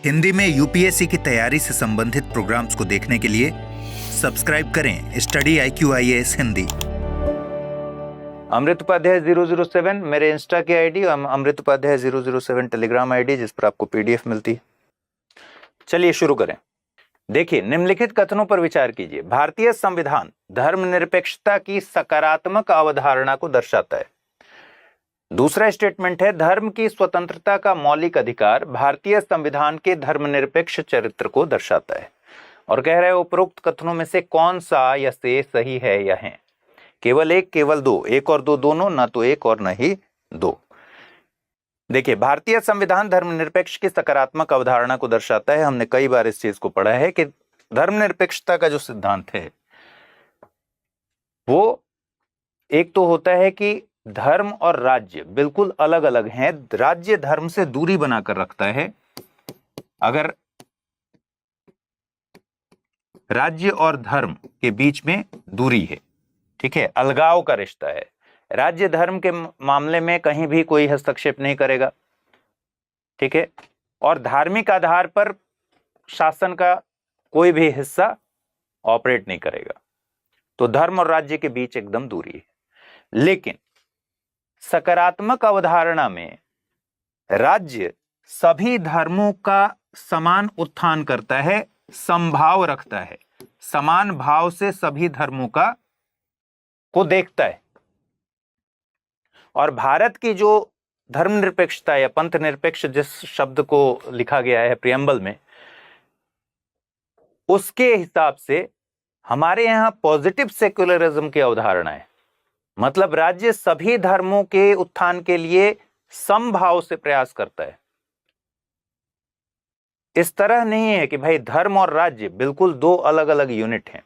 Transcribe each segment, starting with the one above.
हिंदी में यूपीएससी की तैयारी से संबंधित प्रोग्राम्स को देखने के लिए सब्सक्राइब करें स्टडी IQIAS हिंदी। अमृत उपाध्याय 007 मेरे इंस्टा की आईडी और अमृत उपाध्याय 007 टेलीग्राम आईडी, जिस पर आपको पीडीएफ मिलती है। चलिए शुरू करें। देखिए, निम्नलिखित कथनों पर विचार कीजिए। भारतीय संविधान धर्मनिरपेक्षता की सकारात्मक अवधारणा को दर्शाता है। दूसरा स्टेटमेंट है, धर्म की स्वतंत्रता का मौलिक अधिकार भारतीय संविधान के धर्मनिरपेक्ष चरित्र को दर्शाता है। और कह रहे हैं उपरोक्त कथनों में से कौन सा या से सही है या है। केवल एक, केवल दो, एक और दो दोनों, ना तो एक और न ही दो। देखिए, भारतीय संविधान धर्मनिरपेक्ष की सकारात्मक अवधारणा को दर्शाता है। हमने कई बार इस चीज को पढ़ा है कि धर्मनिरपेक्षता का जो सिद्धांत है वो एक तो होता है कि धर्म और राज्य बिल्कुल अलग अलग हैं। राज्य धर्म से दूरी बनाकर रखता है। अगर राज्य और धर्म के बीच में दूरी है, ठीक है, अलगाव का रिश्ता है। राज्य धर्म के मामले में कहीं भी कोई हस्तक्षेप नहीं करेगा, ठीक है, और धार्मिक आधार पर शासन का कोई भी हिस्सा ऑपरेट नहीं करेगा। तो धर्म और राज्य के बीच एकदम दूरी है। लेकिन सकारात्मक अवधारणा में राज्य सभी धर्मों का समान उत्थान करता है, समभाव रखता है, समान भाव से सभी धर्मों को देखता है। और भारत की जो धर्मनिरपेक्षता या पंथ निरपेक्ष जिस शब्द को लिखा गया है प्रियम्बल में, उसके हिसाब से हमारे यहां पॉजिटिव सेक्युलरिज्म की अवधारणा है। मतलब राज्य सभी धर्मों के उत्थान के लिए समभाव से प्रयास करता है। इस तरह नहीं है कि भाई धर्म और राज्य बिल्कुल दो अलग अलग यूनिट हैं।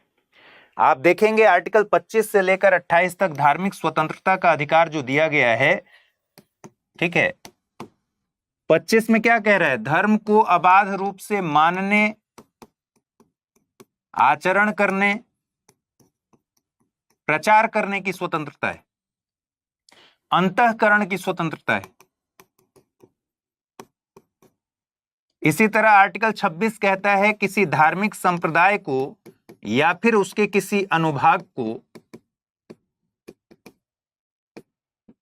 आप देखेंगे आर्टिकल 25 से लेकर 28 तक धार्मिक स्वतंत्रता का अधिकार जो दिया गया है, ठीक है, 25 में क्या कह रहा है? धर्म को अबाध रूप से मानने, आचरण करने, प्रचार करने की स्वतंत्रता है, अंतःकरण की स्वतंत्रता है। इसी तरह आर्टिकल 26 कहता है किसी धार्मिक संप्रदाय को या फिर उसके किसी अनुभाग को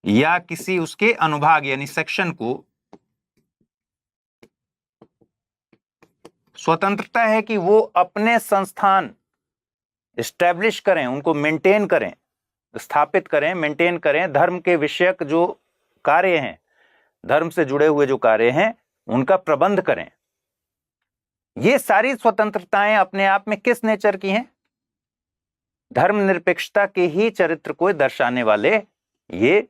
या किसी उसके अनुभाग यानी सेक्शन को स्वतंत्रता है कि वो अपने संस्थान एस्टैब्लिश करें, उनको मेंटेन करें, स्थापित करें, मेंटेन करें, धर्म के विषयक जो कार्य हैं, धर्म से जुड़े हुए जो कार्य हैं, उनका प्रबंध करें। ये सारी स्वतंत्रताएं अपने आप में किस नेचर की हैं? धर्मनिरपेक्षता के ही चरित्र को दर्शाने वाले ये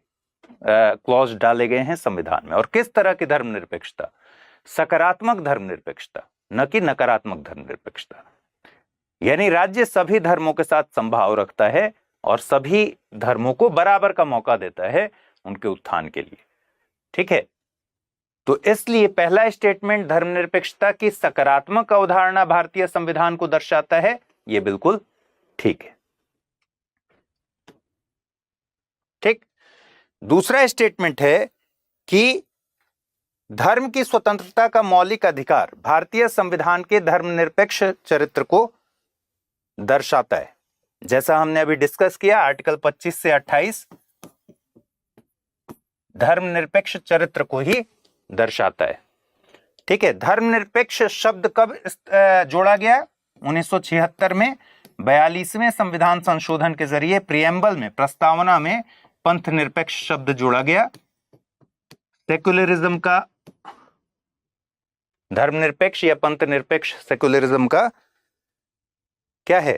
क्लॉज डाले गए हैं संविधान में। और किस तरह की धर्मनिरपेक्षता? सकारात्मक धर्मनिरपेक्षता, न कि नकारात्मक धर्मनिरपेक्षता। यानी राज्य सभी धर्मों के साथ संभाव रखता है और सभी धर्मों को बराबर का मौका देता है उनके उत्थान के लिए, ठीक है। तो इसलिए पहला स्टेटमेंट धर्मनिरपेक्षता की सकारात्मक अवधारणा भारतीय संविधान को दर्शाता है, यह बिल्कुल ठीक है, ठीक। दूसरा स्टेटमेंट है कि धर्म की स्वतंत्रता का मौलिक अधिकार भारतीय संविधान के धर्मनिरपेक्ष चरित्र को दर्शाता है। जैसा हमने अभी डिस्कस किया, आर्टिकल 25 से 28 धर्मनिरपेक्ष चरित्र को ही दर्शाता है, ठीक है। धर्मनिरपेक्ष शब्द कब जोड़ा गया? 1976 में 42वें संविधान संशोधन के जरिए प्रियम्बल में, प्रस्तावना में पंथ निरपेक्ष शब्द जोड़ा गया। सेक्युलरिज्म का, धर्मनिरपेक्ष या पंथ निरपेक्ष सेक्युलरिज्म का क्या है?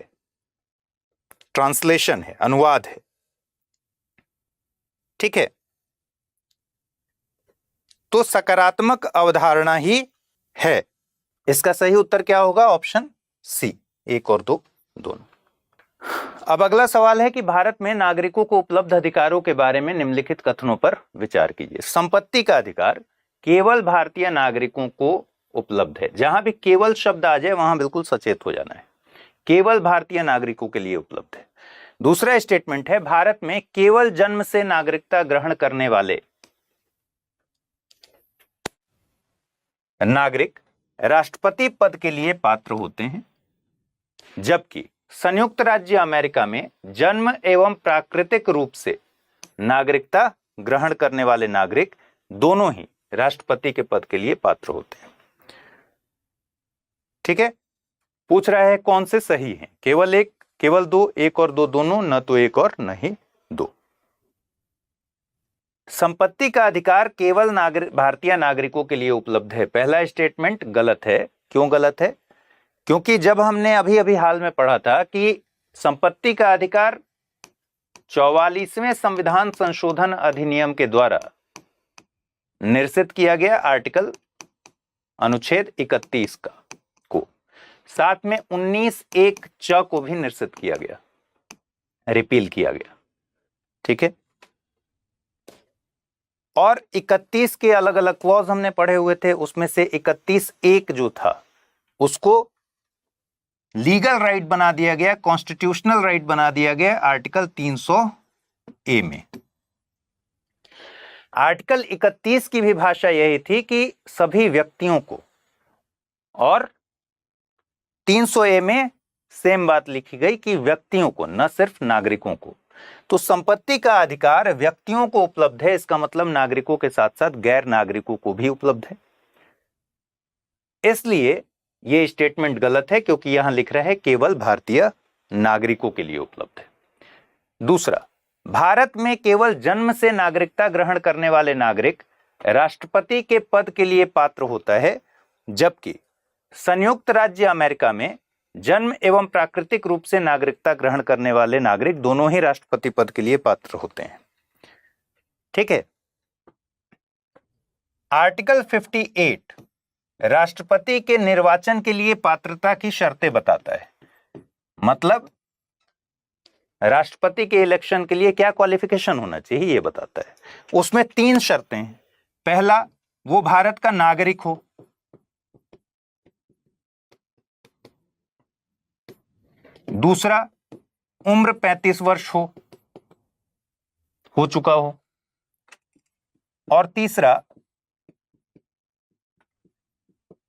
ट्रांसलेशन है, अनुवाद है, ठीक है। तो सकारात्मक अवधारणा ही है। इसका सही उत्तर क्या होगा? ऑप्शन सी, एक और दो दोनों। अब अगला सवाल है कि भारत में नागरिकों को उपलब्ध अधिकारों के बारे में निम्नलिखित कथनों पर विचार कीजिए। संपत्ति का अधिकार केवल भारतीय नागरिकों को उपलब्ध है। जहां भी केवल शब्द आ जाए वहां बिल्कुल सचेत हो जाना है। केवल भारतीय नागरिकों के लिए उपलब्ध है। दूसरा स्टेटमेंट है, भारत में केवल जन्म से नागरिकता ग्रहण करने वाले नागरिक राष्ट्रपति पद के लिए पात्र होते हैं, जबकि संयुक्त राज्य अमेरिका में जन्म एवं प्राकृतिक रूप से नागरिकता ग्रहण करने वाले नागरिक दोनों ही राष्ट्रपति के पद के लिए पात्र होते हैं। ठीक है, पूछ रहा है कौन से सही हैं, केवल एक, केवल दो, एक और दो दोनों, न तो एक और न ही दो। संपत्ति का अधिकार केवल भारतीय नागरिकों के लिए उपलब्ध है। पहला स्टेटमेंट गलत है। क्यों गलत है? क्योंकि जब हमने अभी अभी हाल में पढ़ा था कि संपत्ति का अधिकार 44वें संविधान संशोधन अधिनियम के द्वारा निर्सित किया गया, आर्टिकल अनुच्छेद 31 का को, साथ में 19(1) च को भी निर्सित किया गया, रिपील किया गया। ठीक है, और 31 के अलग अलग क्लॉज हमने पढ़े हुए थे, उसमें से 31(1) जो था उसको लीगल राइट बना दिया गया, कॉन्स्टिट्यूशनल राइट बना दिया गया आर्टिकल 300(a) में। आर्टिकल 31 की भी भाषा यही थी कि सभी व्यक्तियों को, और 300(a) में सेम बात लिखी गई कि व्यक्तियों को, न सिर्फ नागरिकों को। तो संपत्ति का अधिकार व्यक्तियों को उपलब्ध है, इसका मतलब नागरिकों के साथ साथ गैर नागरिकों को भी उपलब्ध है। इसलिए यह स्टेटमेंट गलत है, क्योंकि यहां लिख रहा है केवल भारतीय नागरिकों के लिए उपलब्ध है। दूसरा, भारत में केवल जन्म से नागरिकता ग्रहण करने वाले नागरिक राष्ट्रपति के पद के लिए पात्र होता है, जबकि संयुक्त राज्य अमेरिका में जन्म एवं प्राकृतिक रूप से नागरिकता ग्रहण करने वाले नागरिक दोनों ही राष्ट्रपति पद के लिए पात्र होते हैं। ठीक है, आर्टिकल 58 राष्ट्रपति के निर्वाचन के लिए पात्रता की शर्तें बताता है। मतलब राष्ट्रपति के इलेक्शन के लिए क्या क्वालिफिकेशन होना चाहिए ये बताता है। उसमें 3 शर्तें हैं। पहला, वो भारत का नागरिक हो। दूसरा, उम्र 35 वर्ष हो चुका हो। और तीसरा,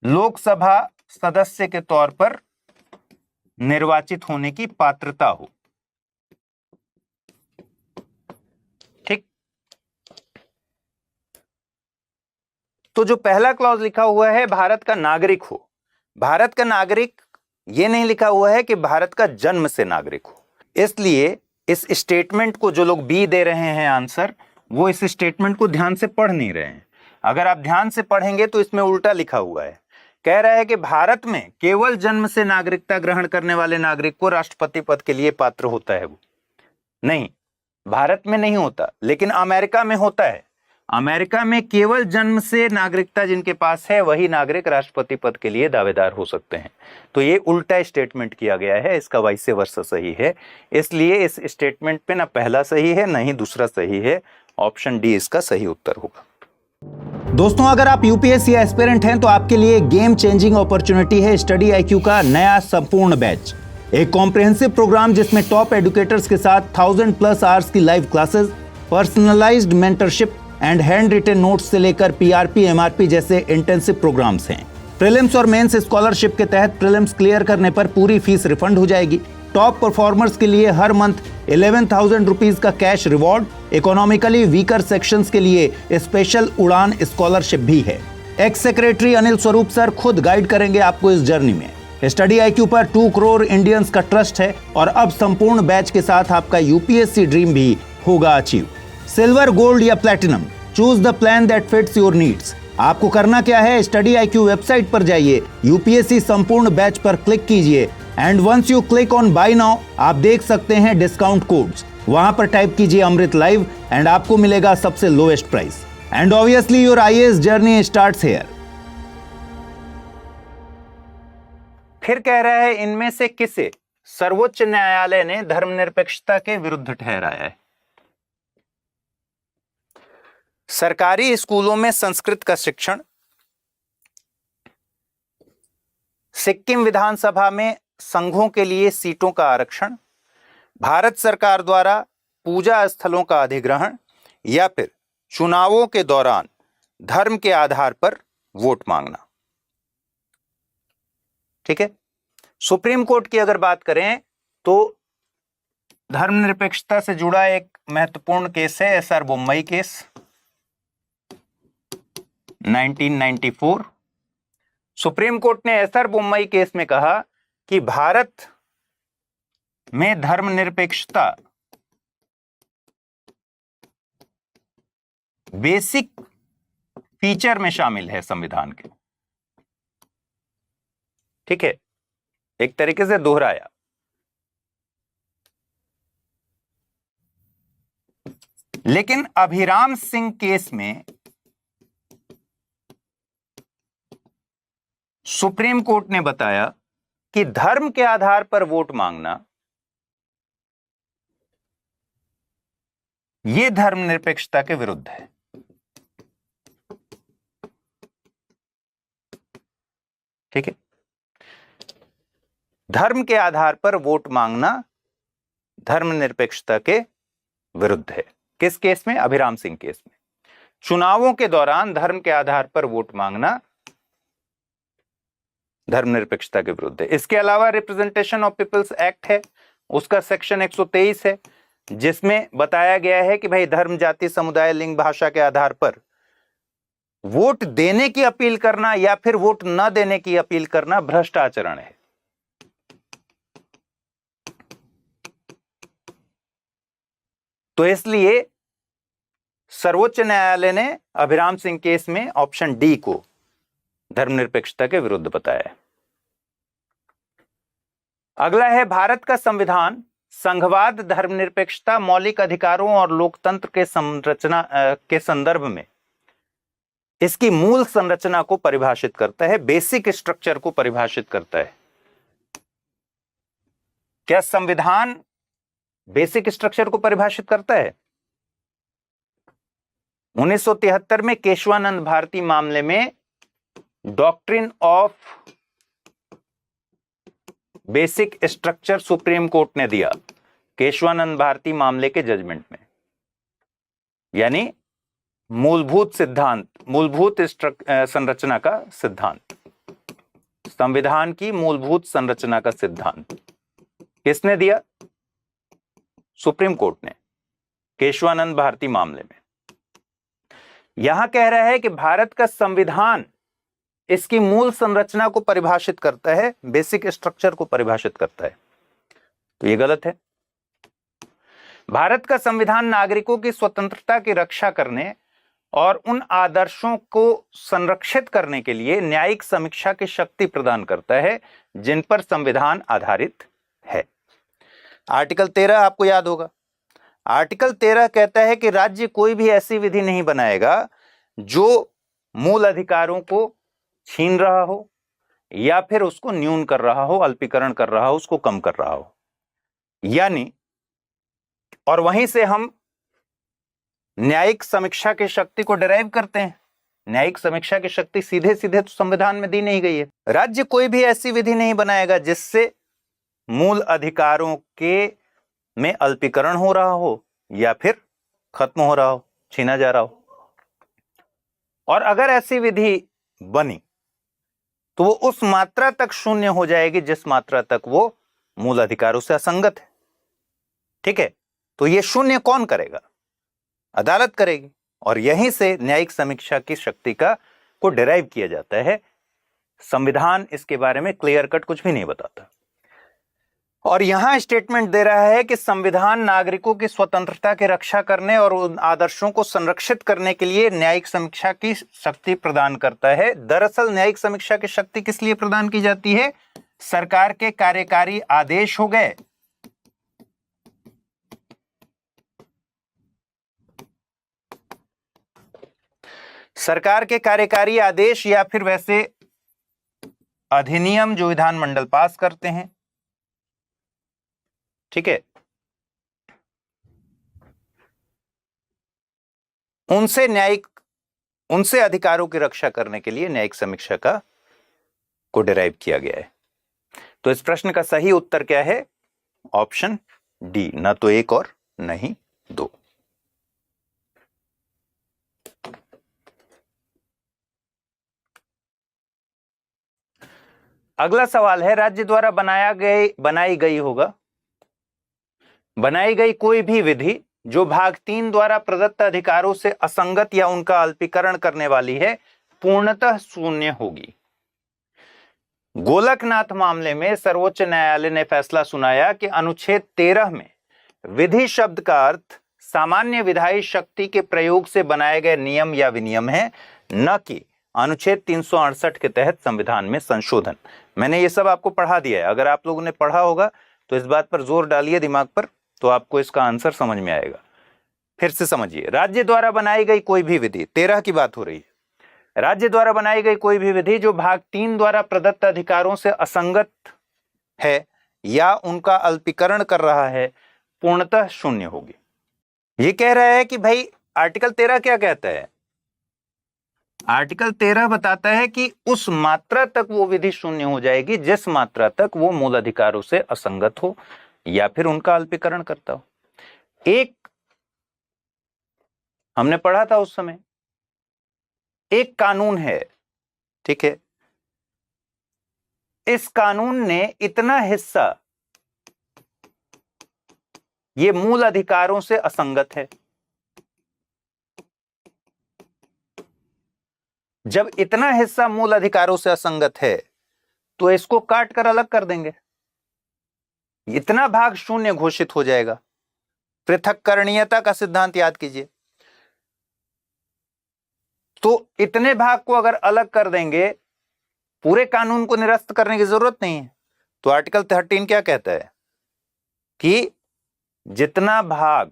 लोकसभा सदस्य के तौर पर निर्वाचित होने की पात्रता हो। ठीक, तो जो पहला क्लॉज लिखा हुआ है भारत का नागरिक हो, भारत का नागरिक ये नहीं लिखा हुआ है कि भारत का जन्म से नागरिक हो। इसलिए इस स्टेटमेंट को जो लोग बी दे रहे हैं आंसर, वो इस स्टेटमेंट को ध्यान से पढ़ नहीं रहे हैं। अगर आप ध्यान से पढ़ेंगे तो इसमें उल्टा लिखा हुआ है। कह रहा है कि भारत में केवल जन्म से नागरिकता ग्रहण करने वाले नागरिक को राष्ट्रपति पद के लिए पात्र होता है। वो नहीं, भारत में नहीं होता, लेकिन अमेरिका में होता है। अमेरिका में केवल जन्म से नागरिकता जिनके पास है वही नागरिक राष्ट्रपति पद के लिए दावेदार हो सकते हैं। तो ये उल्टा स्टेटमेंट किया गया है, इसका वाइस वर्सा सही है। इसलिए इस स्टेटमेंट पे ना पहला सही है ना ही दूसरा सही है। ऑप्शन डी इसका सही उत्तर होगा। दोस्तों, अगर आप यूपीएससी एस्पिरेंट हैं तो आपके लिए गेम चेंजिंग अपॉर्चुनिटी है स्टडी आईक्यू का नया संपूर्ण बैच। एक कॉम्प्रिहेंसिव प्रोग्राम जिसमें टॉप एडुकेटर्स के साथ 1000+ आवर्स की live classes, personalised mentorship and handwritten notes से लेकर पीआरपी, एमआरपी जैसे इंटेंसिव प्रोग्राम्स हैं। प्रीलिम्स और मेंस स्कॉलरशिप के तहत प्रीलिम्स क्लियर करने पर पूरी फीस रिफंड हो जाएगी। टॉप परफॉर्मर्स के लिए हर मंथ 11,000 रुपीज का cash reward. Economically weaker sections के लिए स्पेशल उड़ान स्कॉलरशिप भी है। X secretary Anil Swarup sir खुद गाइड करेंगे आपको इस जर्नी में। स्टडी आईक्यू पर 2 करोड़ इंडियंस का ट्रस्ट है और अब संपूर्ण बैच के साथ आपका यूपीएससी ड्रीम भी होगा अचीव। सिल्वर, गोल्ड या platinum, choose the plan that fits your needs. आपको करना क्या है, स्टडी आईक्यू वेबसाइट पर जाइए, यूपीएससी संपूर्ण बैच पर क्लिक कीजिए and once you click on buy now आप देख सकते हैं डिस्काउंट कोड्स। वहां पर टाइप कीजिए अमृत लाइव एंड आपको मिलेगा सबसे lowest price. And obviously your IAS journey starts here. फिर कह रहा है इनमें से किसे सर्वोच्च न्यायालय ने धर्मनिरपेक्षता के विरुद्ध ठहराया है। सरकारी स्कूलों में संस्कृत का शिक्षण, सिक्किम विधानसभा में संघों के लिए सीटों का आरक्षण, भारत सरकार द्वारा पूजा स्थलों का अधिग्रहण या फिर चुनावों के दौरान धर्म के आधार पर वोट मांगना। ठीक है। सुप्रीम कोर्ट की अगर बात करें तो धर्मनिरपेक्षता से जुड़ा एक महत्वपूर्ण केस है SR Bommai case 1994। Supreme court ने एसआर बोम्मई केस में कहा कि भारत में धर्मनिरपेक्षता बेसिक फीचर में शामिल है संविधान के। ठीक है, एक तरीके से दोहराया। लेकिन अभिराम सिंह केस में सुप्रीम कोर्ट ने बताया कि धर्म के आधार पर वोट मांगना यह धर्मनिरपेक्षता के विरुद्ध है। ठीक है, धर्म के आधार पर वोट मांगना धर्मनिरपेक्षता के विरुद्ध है। किस केस में? अभिराम सिंह केस में। चुनावों के दौरान धर्म के आधार पर वोट मांगना धर्मनिरपेक्षता के विरुद्ध है। इसके अलावा रिप्रेजेंटेशन ऑफ पीपल्स एक्ट है, उसका सेक्शन 123 है, जिसमें बताया गया है कि भाई धर्म, जाति, समुदाय, लिंग, भाषा के आधार पर वोट देने की अपील करना या फिर वोट न देने की अपील करना भ्रष्ट आचरण है। तो इसलिए सर्वोच्च न्यायालय ने अभिराम सिंह केस में ऑप्शन डी को धर्मनिरपेक्षता के विरुद्ध बताया है। अगला है भारत का संविधान संघवाद, धर्मनिरपेक्षता, मौलिक अधिकारों और लोकतंत्र के संरचना के संदर्भ में इसकी मूल संरचना को परिभाषित करता है, बेसिक स्ट्रक्चर को परिभाषित करता है। क्या संविधान बेसिक स्ट्रक्चर को परिभाषित करता है? 1973 में केशवानंद भारती मामले में doctrine of basic structure supreme court ने दिया, केशवानंद भारती मामले के जजमेंट में। यानी मूलभूत सिद्धांत, मूलभूत संरचना का सिद्धांत, संविधान की मूलभूत संरचना का सिद्धांत किसने दिया? सुप्रीम कोर्ट ने, केशवानंद भारती मामले में। यहां कह रहा है कि भारत का संविधान इसकी मूल संरचना को परिभाषित करता है, बेसिक स्ट्रक्चर को परिभाषित करता है। तो यह गलत है। भारत का संविधान नागरिकों की स्वतंत्रता की रक्षा करने और उन आदर्शों को संरक्षित करने के लिए न्यायिक समीक्षा की शक्ति प्रदान करता है जिन पर संविधान आधारित है। आर्टिकल 13 आपको याद होगा। आर्टिकल 13 कहता है कि राज्य कोई भी ऐसी विधि नहीं बनाएगा जो मूल अधिकारों को छीन रहा हो या फिर उसको न्यून कर रहा हो, अल्पीकरण कर रहा हो, उसको कम कर रहा हो। यानी, और वहीं से हम न्यायिक समीक्षा की शक्ति को डिराइव करते हैं। न्यायिक समीक्षा की शक्ति सीधे सीधे तो संविधान में दी नहीं गई है। राज्य कोई भी ऐसी विधि नहीं बनाएगा जिससे मूल अधिकारों के में अल्पीकरण हो रहा हो या फिर खत्म हो रहा हो, छीना जा रहा हो। और अगर ऐसी विधि बनी तो वो उस मात्रा तक शून्य हो जाएगी जिस मात्रा तक वो मूल अधिकारों से असंगत है। ठीक है, तो ये शून्य कौन करेगा? अदालत करेगी। और यहीं से न्यायिक समीक्षा की शक्ति को डिराइव किया जाता है। संविधान इसके बारे में क्लियर कट कुछ भी नहीं बताता। और यहां स्टेटमेंट दे रहा है कि संविधान नागरिकों की स्वतंत्रता की रक्षा करने और उन आदर्शों को संरक्षित करने के लिए न्यायिक समीक्षा की शक्ति प्रदान करता है। दरअसल न्यायिक समीक्षा की शक्ति किस लिए प्रदान की जाती है? सरकार के कार्यकारी आदेश हो गए, सरकार के कार्यकारी आदेश या फिर वैसे अधिनियम जो विधानमंडल पास करते हैं। ठीक है, उनसे अधिकारों की रक्षा करने के लिए न्यायिक समीक्षा को डिराइव किया गया है। तो इस प्रश्न का सही उत्तर क्या है? ऑप्शन डी, ना तो एक और नहीं दो। अगला सवाल है, राज्य द्वारा बनाई गई कोई भी विधि जो भाग 3 द्वारा प्रदत्त अधिकारों से असंगत या उनका अल्पीकरण करने वाली है, पूर्णतः शून्य होगी। गोलकनाथ मामले में सर्वोच्च न्यायालय ने फैसला सुनाया कि अनुच्छेद 13 में विधि शब्द का अर्थ सामान्य विधायी शक्ति के प्रयोग से बनाए गए नियम या विनियम है, न कि अनुच्छेद 368 के तहत संविधान में संशोधन। मैंने ये सब आपको पढ़ा दिया है, अगर आप लोगों ने पढ़ा होगा तो इस बात पर जोर डालिए दिमाग पर, तो आपको इसका आंसर समझ में आएगा। फिर से समझिए, राज्य द्वारा बनाई गई कोई भी विधि, 13 की बात हो रही है, राज्य द्वारा बनाई गई कोई भी विधि जो भाग 3 द्वारा प्रदत्त अधिकारों से असंगत है या उनका अल्पीकरण कर रहा है, पूर्णतः शून्य होगी। ये कह रहा है कि भाई आर्टिकल 13 क्या कहता है? आर्टिकल 13 बताता है कि उस मात्रा तक वो विधि शून्य हो जाएगी जिस मात्रा तक वो मूल अधिकारों से असंगत हो या फिर उनका अल्पीकरण करता हो। एक हमने पढ़ा था उस समय, एक कानून है, ठीक है, इस कानून ने इतना हिस्सा ये मूल अधिकारों से असंगत है। जब इतना हिस्सा मूल अधिकारों से असंगत है तो इसको काट कर अलग कर देंगे, इतना भाग शून्य घोषित हो जाएगा। पृथक्करणीयता का सिद्धांत याद कीजिए। तो इतने भाग को अगर अलग कर देंगे, पूरे कानून को निरस्त करने की जरूरत नहीं है। तो आर्टिकल 13 क्या कहता है कि जितना भाग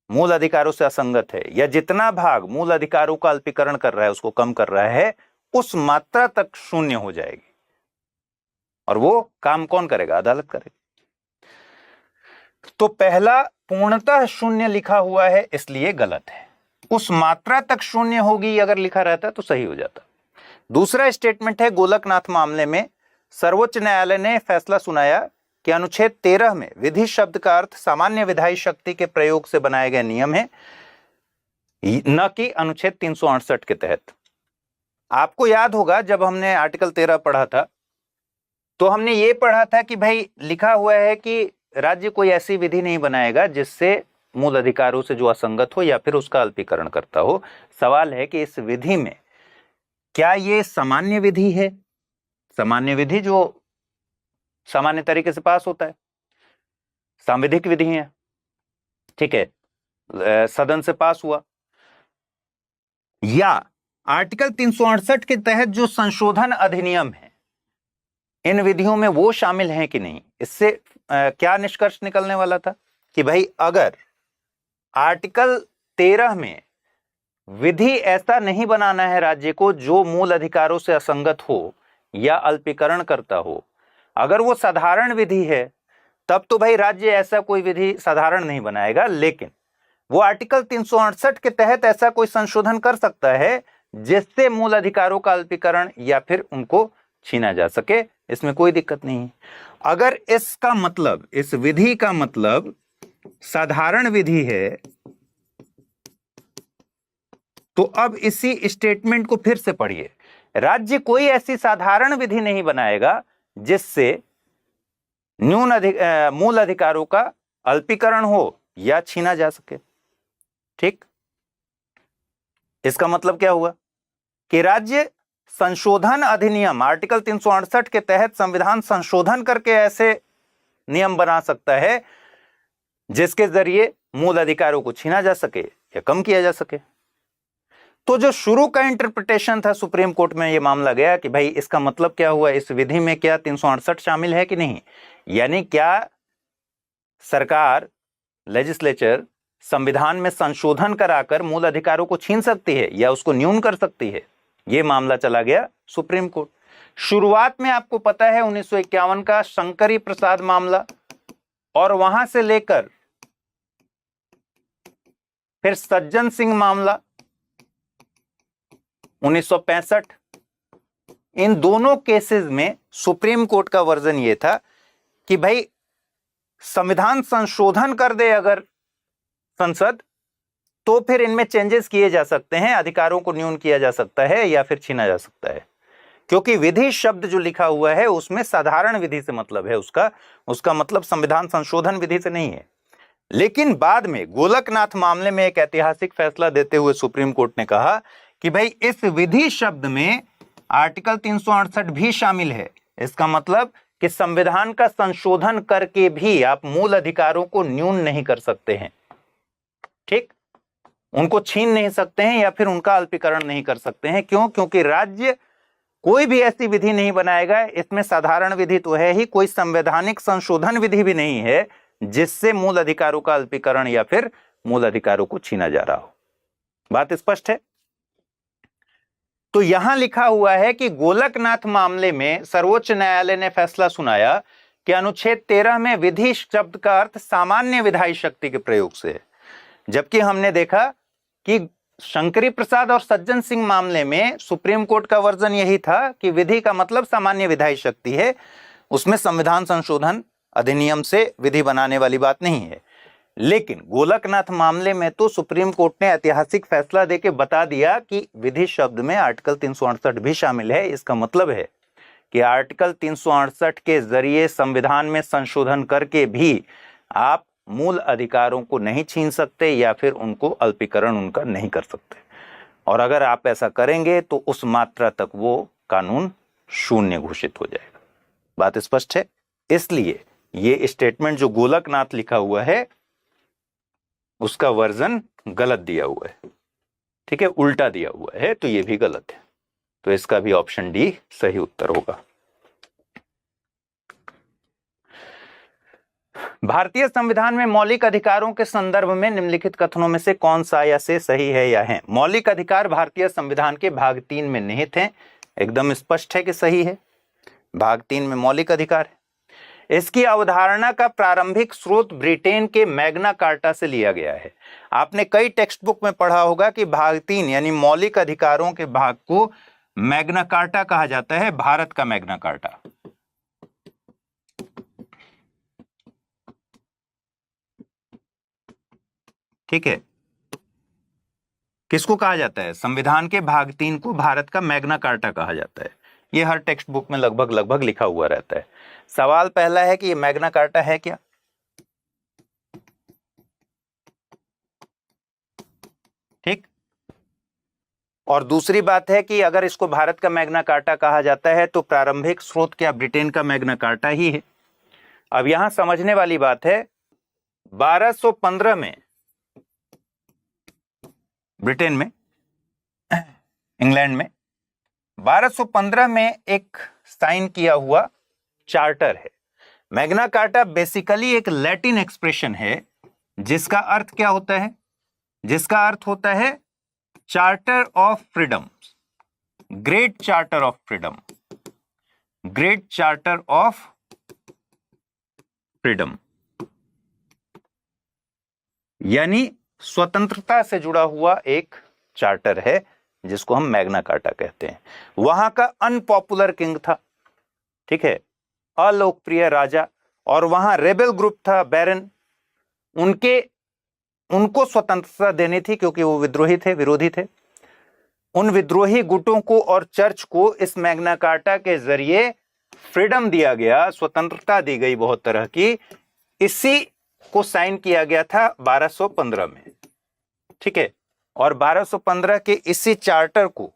मूल अधिकारों से असंगत है या जितना भाग मूल अधिकारों का अल्पीकरण कर रहा है, उसको कम कर रहा है, उस मात्रा तक शून्य हो जाएगी। और वो काम कौन करेगा? अदालत करेगी। तो पहला पूर्णतः शून्य लिखा हुआ है इसलिए गलत है, उस मात्रा तक शून्य होगी अगर लिखा रहता तो सही हो जाता। दूसरा स्टेटमेंट है, गोलकनाथ मामले में सर्वोच्च न्यायालय ने फैसला सुनाया कि अनुच्छेद 13 में विधि शब्द का अर्थ सामान्य विधायी शक्ति के प्रयोग से बनाए गए नियम है, न कि अनुच्छेद 368 के तहत। आपको याद होगा जब हमने आर्टिकल 13 पढ़ा था तो हमने ये पढ़ा था कि भाई लिखा हुआ है कि राज्य कोई ऐसी विधि नहीं बनाएगा जिससे मूल अधिकारों से जो असंगत हो या फिर उसका अल्पीकरण करता हो। सवाल है कि इस विधि में क्या ये सामान्य विधि है? सामान्य विधि जो सामान्य तरीके से पास होता है, सांविधिक विधि है, ठीक है, सदन से पास हुआ, या आर्टिकल 368 के तहत जो संशोधन अधिनियम है, इन विधियों में वो शामिल हैं कि नहीं। इससे क्या निष्कर्ष निकलने वाला था कि भाई अगर आर्टिकल 13 में विधि ऐसा नहीं बनाना है राज्य को जो मूल अधिकारों से असंगत हो या अल्पीकरण करता हो, अगर वो साधारण विधि है तब तो भाई राज्य ऐसा कोई विधि साधारण नहीं बनाएगा, लेकिन वो आर्टिकल 368 के तहत ऐसा कोई संशोधन कर सकता है जिससे मूल अधिकारों का अल्पीकरण या फिर उनको छीना जा सके। इसमें कोई दिक्कत नहीं है। अगर इसका मतलब, इस विधि का मतलब साधारण विधि है, तो अब इसी स्टेटमेंट को फिर से पढ़िए। राज्य कोई ऐसी साधारण विधि नहीं बनाएगा जिससे मूल अधिकारों का अल्पीकरण हो या छीना जा सके। ठीक, इसका मतलब क्या हुआ कि राज्य संशोधन अधिनियम आर्टिकल 368 के तहत संविधान संशोधन करके ऐसे नियम बना सकता है जिसके जरिए मूल अधिकारों को छीना जा सके या कम किया जा सके। तो जो शुरू का इंटरप्रिटेशन था सुप्रीम कोर्ट में, यह मामला गया कि भाई इसका मतलब क्या हुआ, इस विधि में क्या 368 शामिल है कि नहीं, यानी क्या सरकार, लेजिस्लेचर संविधान में संशोधन कराकर मूल अधिकारों को छीन सकती है या उसको न्यून कर सकती है। यह मामला चला गया सुप्रीम कोर्ट। शुरुआत में आपको पता है 1951 का शंकरी प्रसाद मामला, और वहां से लेकर फिर सज्जन सिंह मामला 1965, इन दोनों केसेस में सुप्रीम कोर्ट का वर्जन यह था कि भाई संविधान संशोधन कर दे अगर संसद, तो फिर इनमें चेंजेस किए जा सकते हैं, अधिकारों को न्यून किया जा सकता है या फिर छीना जा सकता है। क्योंकि विधि शब्द जो लिखा हुआ है उसमें साधारण विधि से मतलब है, उसका मतलब संविधान संशोधन विधि से नहीं है। लेकिन बाद में गोलकनाथ मामले में एक ऐतिहासिक फैसला देते हुए सुप्रीम कोर्ट ने कहा कि भाई इस विधि शब्द में आर्टिकल 368 भी शामिल है। इसका मतलब कि संविधान का संशोधन करके भी आप मूल अधिकारों को न्यून नहीं कर सकते हैं, ठीक, उनको छीन नहीं सकते हैं या फिर उनका अल्पीकरण नहीं कर सकते हैं। क्यों? क्योंकि राज्य कोई भी ऐसी विधि नहीं बनाएगा, इसमें साधारण विधि तो है ही, कोई संवैधानिक संशोधन विधि भी नहीं है जिससे मूल अधिकारों का अल्पीकरण या फिर मूल अधिकारों को छीना जा रहा हो। बात स्पष्ट है? तो यहां लिखा हुआ है कि गोलकनाथ मामले में सर्वोच्च न्यायालय ने फैसला सुनाया कि अनुच्छेद 13 में विधि शब्द का अर्थ सामान्य विधायी शक्ति के प्रयोग से है, जबकि हमने देखा कि शंकरी प्रसाद और सज्जन सिंह मामले में सुप्रीम कोर्ट का वर्जन यही था कि विधि का मतलब सामान्य विधायी शक्ति है, उसमें संविधान संशोधन अधिनियम से विधि बनाने वाली बात नहीं है। लेकिन गोलकनाथ मामले में तो सुप्रीम कोर्ट ने ऐतिहासिक फैसला देके बता दिया कि विधि शब्द में आर्टिकल 368 भी शामिल है। इसका मतलब है कि आर्टिकल 368 के जरिए संविधान में संशोधन करके भी आप मूल अधिकारों को नहीं छीन सकते या फिर उनको अल्पीकरण उनका नहीं कर सकते, और अगर आप ऐसा करेंगे तो उस मात्रा तक वो कानून शून्य घोषित हो जाएगा। बात स्पष्ट है? इसलिए ये स्टेटमेंट जो गोलकनाथ लिखा हुआ है उसका वर्जन गलत दिया हुआ है, ठीक है, उल्टा दिया हुआ है, तो ये भी गलत है। तो इसका भी ऑप्शन डी सही उत्तर होगा। भारतीय संविधान में मौलिक अधिकारों के संदर्भ में निम्नलिखित कथनों में से कौन सा या से सही है या है? मौलिक अधिकार भारतीय संविधान के भाग 3 में निहित हैं, एकदम स्पष्ट है कि सही है। भाग 3 में मौलिक अधिकार है। इसकी अवधारणा का प्रारंभिक स्रोत ब्रिटेन के मैग्ना कार्टा से लिया गया है। आपने कई टेक्स्ट बुक में पढ़ा होगा कि भाग 3 यानी मौलिक अधिकारों के भाग को मैग्ना कार्टा कहा जाता है, भारत का मैग्ना कार्टा। ठीक है, किसको कहा जाता है? संविधान के भाग 3 को भारत का मैग्ना कार्टा कहा जाता है। ये हर टेक्स्ट बुक में लगभग लिखा हुआ रहता है। सवाल पहला है कि ये मैग्ना कार्टा है क्या? ठीक, और दूसरी बात है कि अगर इसको भारत का मैग्ना कार्टा कहा जाता है तो प्रारंभिक स्रोत क्या ब्रिटेन का मैग्ना कार्टा ही है? अब यहां समझने वाली बात है, 1215 में ब्रिटेन में, इंग्लैंड में 1215 में एक साइन किया हुआ चार्टर है। मैग्ना कार्टा बेसिकली एक लैटिन एक्सप्रेशन है जिसका अर्थ क्या होता है? जिसका अर्थ होता है charter of freedom, great charter of freedom, great charter of freedom, यानी स्वतंत्रता से जुड़ा हुआ एक चार्टर है जिसको हम मैग्ना कार्टा कहते हैं। वहां का अनपॉपुलर किंग था, ठीक है, अलोकप्रिय राजा, और वहां रेबेल ग्रुप था बैरन, उनको स्वतंत्रता देनी थी क्योंकि वो विद्रोही थे, विरोधी थे। उन विद्रोही गुटों को और चर्च को इस मैग्ना कार्टा के जरिए फ्रीडम दिया गया, स्वतंत्रता दी गई बहुत तरह की। इसी को साइन किया गया था 1215 में, ठीक है, और 1215 के इसी चार्टर को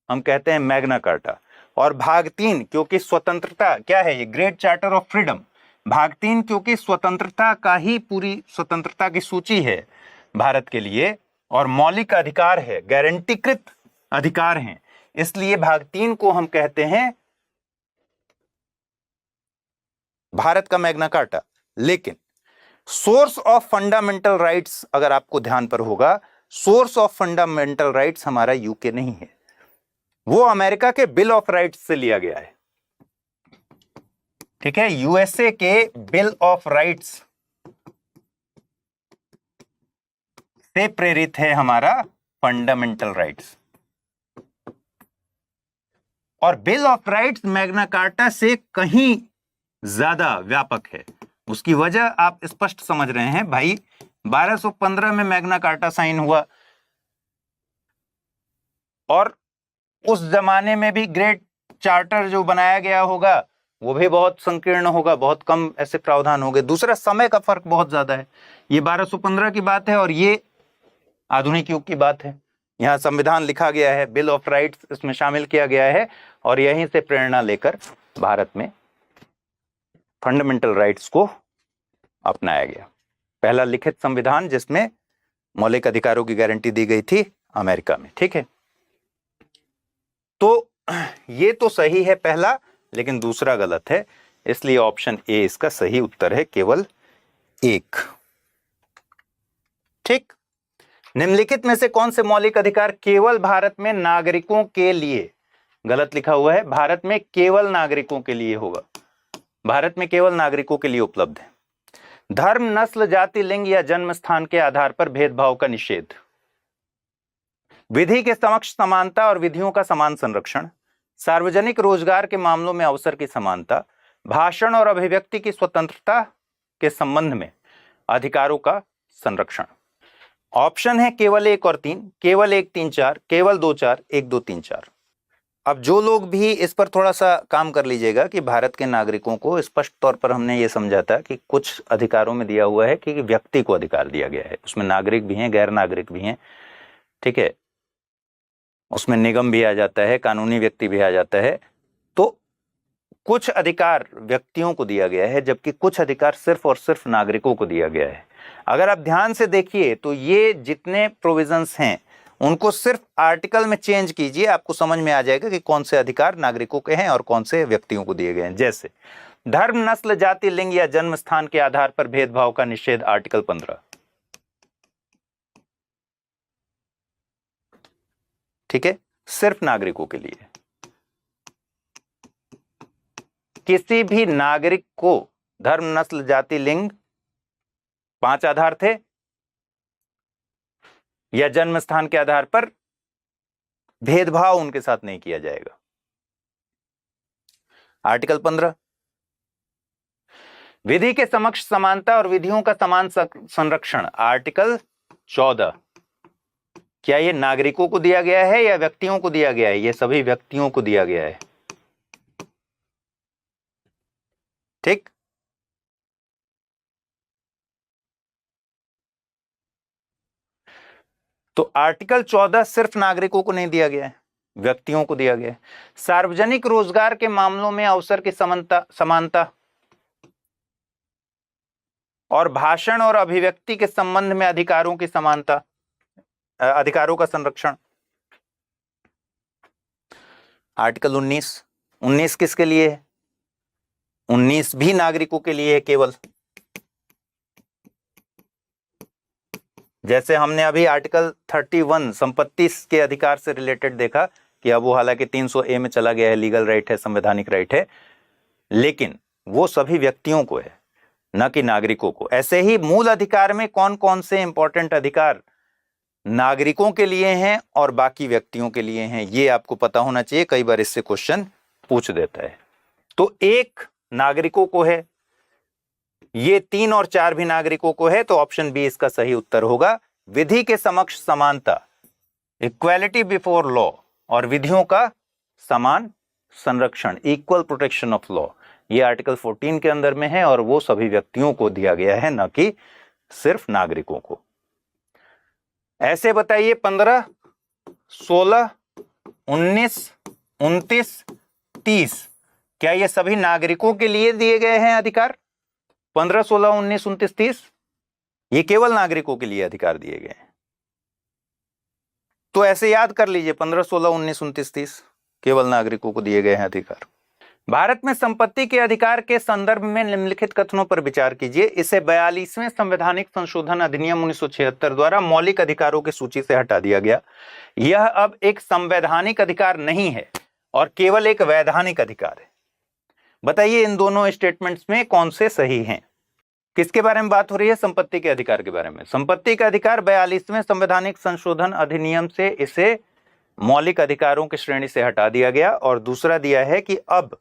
हम कहते हैं मैग्ना कार्टा। और भाग 3 क्योंकि स्वतंत्रता क्या है, ये ग्रेट चार्टर ऑफ फ्रीडम। भाग 3 क्योंकि स्वतंत्रता का ही, पूरी स्वतंत्रता की सूची है भारत के लिए, और मौलिक अधिकार है, गारंटीकृत अधिकार हैं, इसलिए भाग 3 को हम कहते हैं भारत का मैग्ना कार्टा। लेकिन सोर्स ऑफ फंडामेंटल राइट्स, अगर आपको ध्यान पर होगा, सोर्स ऑफ फंडामेंटल राइट्स हमारा यूके नहीं है, वो अमेरिका के बिल ऑफ राइट्स से लिया गया है, ठीक है, यूएसए के बिल ऑफ राइट्स से प्रेरित है हमारा फंडामेंटल राइट्स। और bill of rights Magna carta से कहीं ज्यादा व्यापक है। उसकी वजह आप स्पष्ट समझ रहे हैं भाई, 1215 में मैग्ना कार्टा साइन हुआ, और उस जमाने में भी ग्रेट चार्टर जो बनाया गया होगा वो भी बहुत संकीर्ण होगा, बहुत कम ऐसे प्रावधान होंगे। दूसरा, समय का फर्क बहुत ज्यादा है। ये 1215 की बात है और ये आधुनिक युग की बात है। यहाँ संविधान लिखा गया है, बिल ऑफ राइट्स इसमें शामिल किया गया है और यहीं से प्रेरणा लेकर भारत में फंडामेंटल राइट्स को अपनाया गया। पहला लिखित संविधान जिसमें मौलिक अधिकारों की गारंटी दी गई थी अमेरिका में। ठीक है, तो ये तो सही है पहला, लेकिन दूसरा गलत है, इसलिए ऑप्शन ए इसका सही उत्तर है, केवल एक। ठीक, निम्नलिखित में से कौन से मौलिक अधिकार केवल भारत में नागरिकों के लिए, गलत लिखा हुआ है, भारत में केवल नागरिकों के लिए होगा, भारत में केवल नागरिकों के लिए उपलब्ध है। धर्म, नस्ल, जाति, लिंग या जन्म स्थान के आधार पर भेदभाव का निषेध, विधि के समक्ष समानता और विधियों का समान संरक्षण, सार्वजनिक रोजगार के मामलों में अवसर की समानता, भाषण और अभिव्यक्ति की स्वतंत्रता के संबंध में अधिकारों का संरक्षण। ऑप्शन है केवल 1 और 3, केवल 1 3 4, केवल 2 4, 1 2 3 4। अब जो लोग भी इस पर थोड़ा सा काम कर लीजिएगा कि भारत के नागरिकों को स्पष्ट तौर पर हमने ये समझा था कि कुछ अधिकारों में दिया हुआ है कि व्यक्ति को अधिकार दिया गया है, उसमें नागरिक भी हैं, गैर नागरिक भी हैं। ठीक है, उसमें निगम भी आ जाता है, कानूनी व्यक्ति भी आ जाता है। तो कुछ अधिकार व्यक्तियों को दिया गया है जबकि कुछ अधिकार सिर्फ और सिर्फ नागरिकों को दिया गया है। अगर आप ध्यान से देखिए तो ये जितने प्रोविजंस हैं उनको सिर्फ आर्टिकल में चेंज कीजिए, आपको समझ में आ जाएगा कि कौन से अधिकार नागरिकों के हैं और कौन से व्यक्तियों को दिए गए हैं। जैसे धर्म, नस्ल, जाति, लिंग या जन्म स्थान के आधार पर भेदभाव का निषेध, आर्टिकल 15। ठीक है, सिर्फ नागरिकों के लिए। किसी भी नागरिक को धर्म, नस्ल, जाति, लिंग 5 आधार थे या जन्म स्थान के आधार पर भेदभाव उनके साथ नहीं किया जाएगा, आर्टिकल 15। विधि के समक्ष समानता और विधियों का समान संरक्षण, आर्टिकल 14। क्या ये नागरिकों को दिया गया है या व्यक्तियों को दिया गया है? ये सभी व्यक्तियों को दिया गया है। ठीक, तो आर्टिकल 14 सिर्फ नागरिकों को नहीं दिया गया है, व्यक्तियों को दिया गया है। सार्वजनिक रोजगार के मामलों में अवसर की समानता और भाषण और अभिव्यक्ति के संबंध में अधिकारों की समानता, अधिकारों का संरक्षण, आर्टिकल 19 किसके लिए है? 19 भी नागरिकों के लिए है केवल। जैसे हमने अभी आर्टिकल 31 संपत्ति के अधिकार से रिलेटेड देखा कि अब वो हालांकि 300A में चला गया है, लीगल राइट है, संवैधानिक राइट है, लेकिन वो सभी व्यक्तियों को है, न कि नागरिकों को। ऐसे ही मूल अधिकार में कौन कौन से इंपॉर्टेंट अधिकार नागरिकों के लिए हैं और बाकी व्यक्तियों के लिए हैं, ये आपको पता होना चाहिए, कई बार इससे क्वेश्चन पूछ देता है। तो 1 नागरिकों को है, ये 3 और 4 भी नागरिकों को है, तो ऑप्शन बी इसका सही उत्तर होगा। विधि के समक्ष समानता, इक्वालिटी बिफोर लॉ, और विधियों का समान संरक्षण, इक्वल प्रोटेक्शन ऑफ लॉ, ये आर्टिकल 14 के अंदर में है और वो सभी व्यक्तियों को दिया गया है, न कि सिर्फ नागरिकों को। ऐसे बताइए 15, 16, 19, 29, 30, क्या ये सभी नागरिकों के लिए दिए गए हैं अधिकार? 15, 16, 19, 29, 30 ये केवल नागरिकों के लिए अधिकार दिए गए हैं। तो ऐसे याद कर लीजिए, 15, 16, 19, 29, 30 केवल नागरिकों को दिए गए हैं अधिकार। भारत में संपत्ति के अधिकार के संदर्भ में निम्नलिखित कथनों पर विचार कीजिए। इसे 42वें संवैधानिक संशोधन अधिनियम 1976 द्वारा मौलिक अधिकारों की सूची से हटा दिया गया। यह अब एक संवैधानिक अधिकार नहीं है और केवल एक वैधानिक अधिकार है। बताइए इन दोनों स्टेटमेंट्स में कौन से सही हैं? किसके बारे में बात हो रही है? संपत्ति के अधिकार के बारे में। संपत्ति का अधिकार 42वें संवैधानिक संशोधन अधिनियम से इसे मौलिक अधिकारों की श्रेणी से हटा दिया गया। और दूसरा दिया है कि अब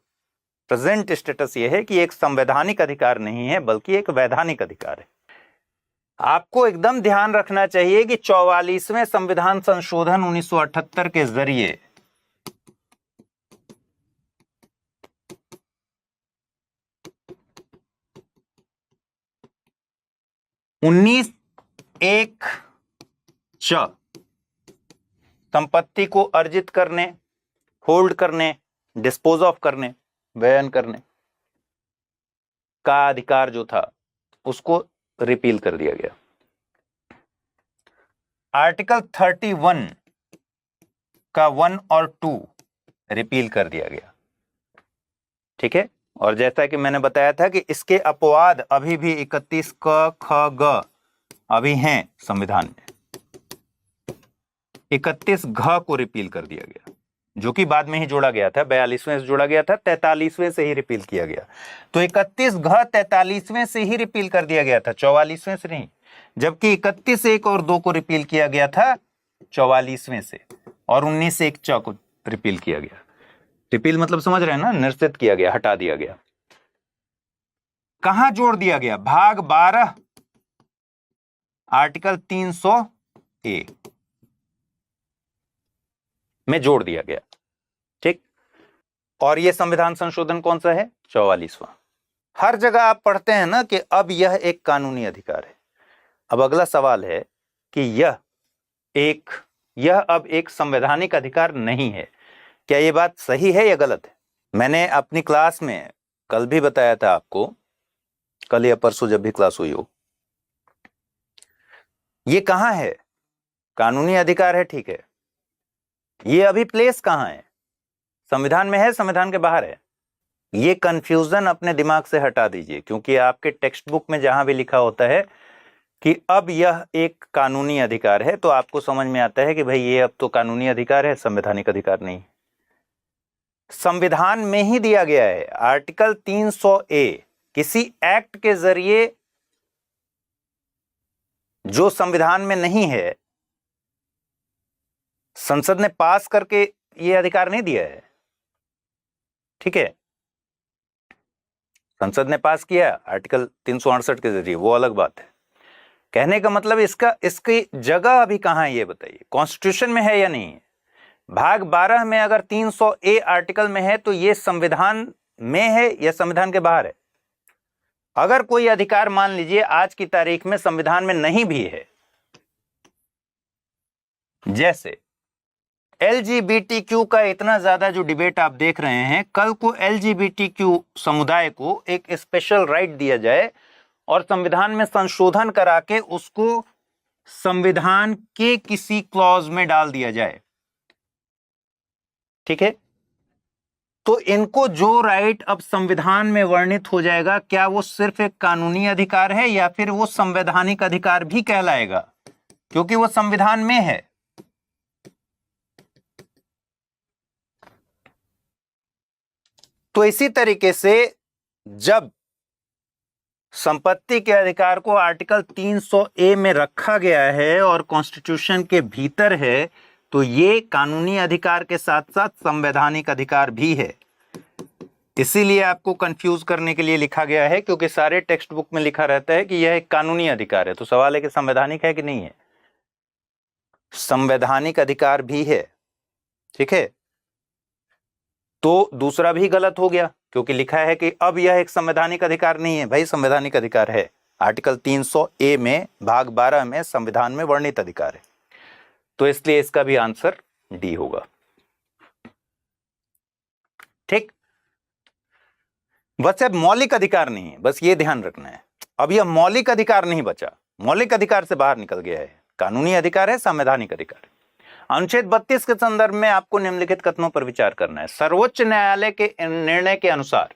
प्रेजेंट स्टेटस यह है कि एक संवैधानिक अधिकार नहीं है बल्कि एक वैधानिक अधिकार है। आपको एकदम ध्यान रखना चाहिए कि 44वें संविधान संशोधन 1978 के जरिए 19(1)(च) संपत्ति को अर्जित करने, होल्ड करने, डिस्पोज ऑफ करने, व्ययन करने का अधिकार जो था उसको रिपील कर दिया गया। आर्टिकल 31 का 1 और 2 रिपील कर दिया गया। ठीक है, और जैसा कि मैंने बताया था कि इसके अपवाद अभी भी 31 क, ख, ग अभी हैं संविधान में। 31 घ को रिपील कर दिया गया, जो कि बाद में ही जोड़ा गया था, 42वें से जोड़ा गया था, 43वें से ही रिपील किया गया। तो 31 घ 43वें से ही रिपील कर दिया गया था, 44वें से नहीं। जबकि 31(1) और 2 को रिपील किया गया था 44वें से, और 19(1)(च) को रिपील किया गया। रिपील मतलब समझ रहे हैं ना, निरसित किया गया, हटा दिया गया। कहां जोड़ दिया गया? भाग 12 आर्टिकल 300(a) में जोड़ दिया गया। ठीक, और यह संविधान संशोधन कौन सा है? 44वां। हर जगह आप पढ़ते हैं ना कि अब यह एक कानूनी अधिकार है। अब अगला सवाल है कि यह अब एक संवैधानिक अधिकार नहीं है। क्या यह बात सही है या गलत है? मैंने अपनी क्लास में कल भी बताया था आपको, कल या परसों जब भी क्लास हुई हो, ये कहां है? कानूनी अधिकार है, ठीक है। ये अभी प्लेस कहां है? संविधान में है, संविधान के बाहर है? ये कंफ्यूजन अपने दिमाग से हटा दीजिए, क्योंकि आपके टेक्स्ट बुक में जहां भी लिखा होता है कि अब यह एक कानूनी अधिकार है, तो आपको समझ में आता है कि भाई ये अब तो कानूनी अधिकार है, संवैधानिक अधिकार नहीं। संविधान में ही दिया गया है। आर्टिकल 300(a) किसी एक्ट के जरिए जो संविधान में नहीं है, संसद ने पास करके ये अधिकार नहीं दिया है। ठीक है, संसद ने पास किया आर्टिकल 368 के जरिए, वो अलग बात है। कहने का मतलब इसकी जगह अभी कहां है ये बताइए। कॉन्स्टिट्यूशन में है या नहीं है? भाग 12 में अगर 300(a) आर्टिकल में है तो ये संविधान में है या संविधान के बाहर है? अगर कोई अधिकार मान लीजिए आज की तारीख में संविधान में नहीं भी है, जैसे LGBTQ का इतना ज्यादा जो डिबेट आप देख रहे हैं, कल को LGBTQ समुदाय को एक स्पेशल राइट दिया जाए और संविधान में संशोधन करा के उसको संविधान के किसी क्लॉज में डाल दिया जाए, ठीक है, तो इनको जो राइट अब संविधान में वर्णित हो जाएगा, क्या वो सिर्फ एक कानूनी अधिकार है या फिर वो संवैधानिक अधिकार भी कहलाएगा? क्योंकि वो संविधान में है। तो इसी तरीके से जब संपत्ति के अधिकार को आर्टिकल 300(a) में रखा गया है और कॉन्स्टिट्यूशन के भीतर है, तो ये कानूनी अधिकार के साथ साथ संवैधानिक अधिकार भी है। इसीलिए आपको कंफ्यूज करने के लिए लिखा गया है, क्योंकि सारे टेक्स्ट बुक में लिखा रहता है कि यह एक कानूनी अधिकार है। तो सवाल है कि संवैधानिक है कि नहीं है? संवैधानिक अधिकार भी है। ठीक है, तो दूसरा भी गलत हो गया, क्योंकि लिखा है कि अब यह एक संवैधानिक अधिकार नहीं है। भाई संवैधानिक अधिकार है, आर्टिकल 300(a) में भाग 12 में संविधान में वर्णित अधिकार है। तो इसलिए इसका भी आंसर डी होगा। ठीक, बस अब मौलिक अधिकार नहीं है, बस ये ध्यान रखना है। अब यह मौलिक अधिकार नहीं बचा, मौलिक अधिकार से बाहर निकल गया है। कानूनी अधिकार है, संवैधानिक अधिकार है। अनुच्छेद 32 के संदर्भ में आपको निम्नलिखित कथनों पर विचार करना है। सर्वोच्च न्यायालय के निर्णय के अनुसार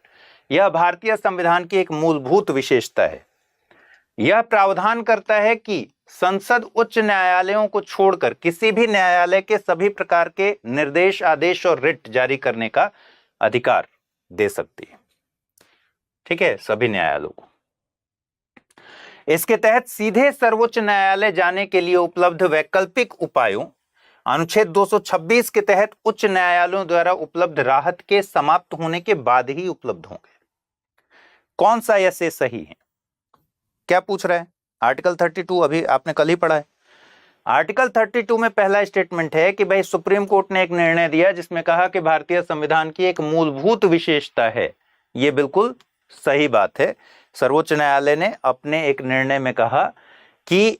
यह भारतीय संविधान की एक मूलभूत विशेषता है। यह प्रावधान करता है कि संसद उच्च न्यायालयों को छोड़कर किसी भी न्यायालय के सभी प्रकार के निर्देश, आदेश और रिट जारी करने का अधिकार दे सकती है। ठीक है, सभी न्यायालयों को। इसके तहत सीधे सर्वोच्च न्यायालय जाने के लिए उपलब्ध वैकल्पिक उपायों अनुच्छेद 226 के तहत उच्च न्यायालयों द्वारा उपलब्ध राहत के समाप्त होने के बाद ही उपलब्ध होंगे। कौन सा ऐसे सही है? क्या पूछ रहा है? आर्टिकल 32 अभी आपने कल ही पढ़ा है। आर्टिकल 32 में पहला स्टेटमेंट है कि भाई सुप्रीम कोर्ट ने एक निर्णय दिया जिसमें कहा कि भारतीय संविधान की एक मूलभूत विशेषता है। यह बिल्कुल सही बात है। सर्वोच्च न्यायालय ने अपने एक निर्णय में कहा कि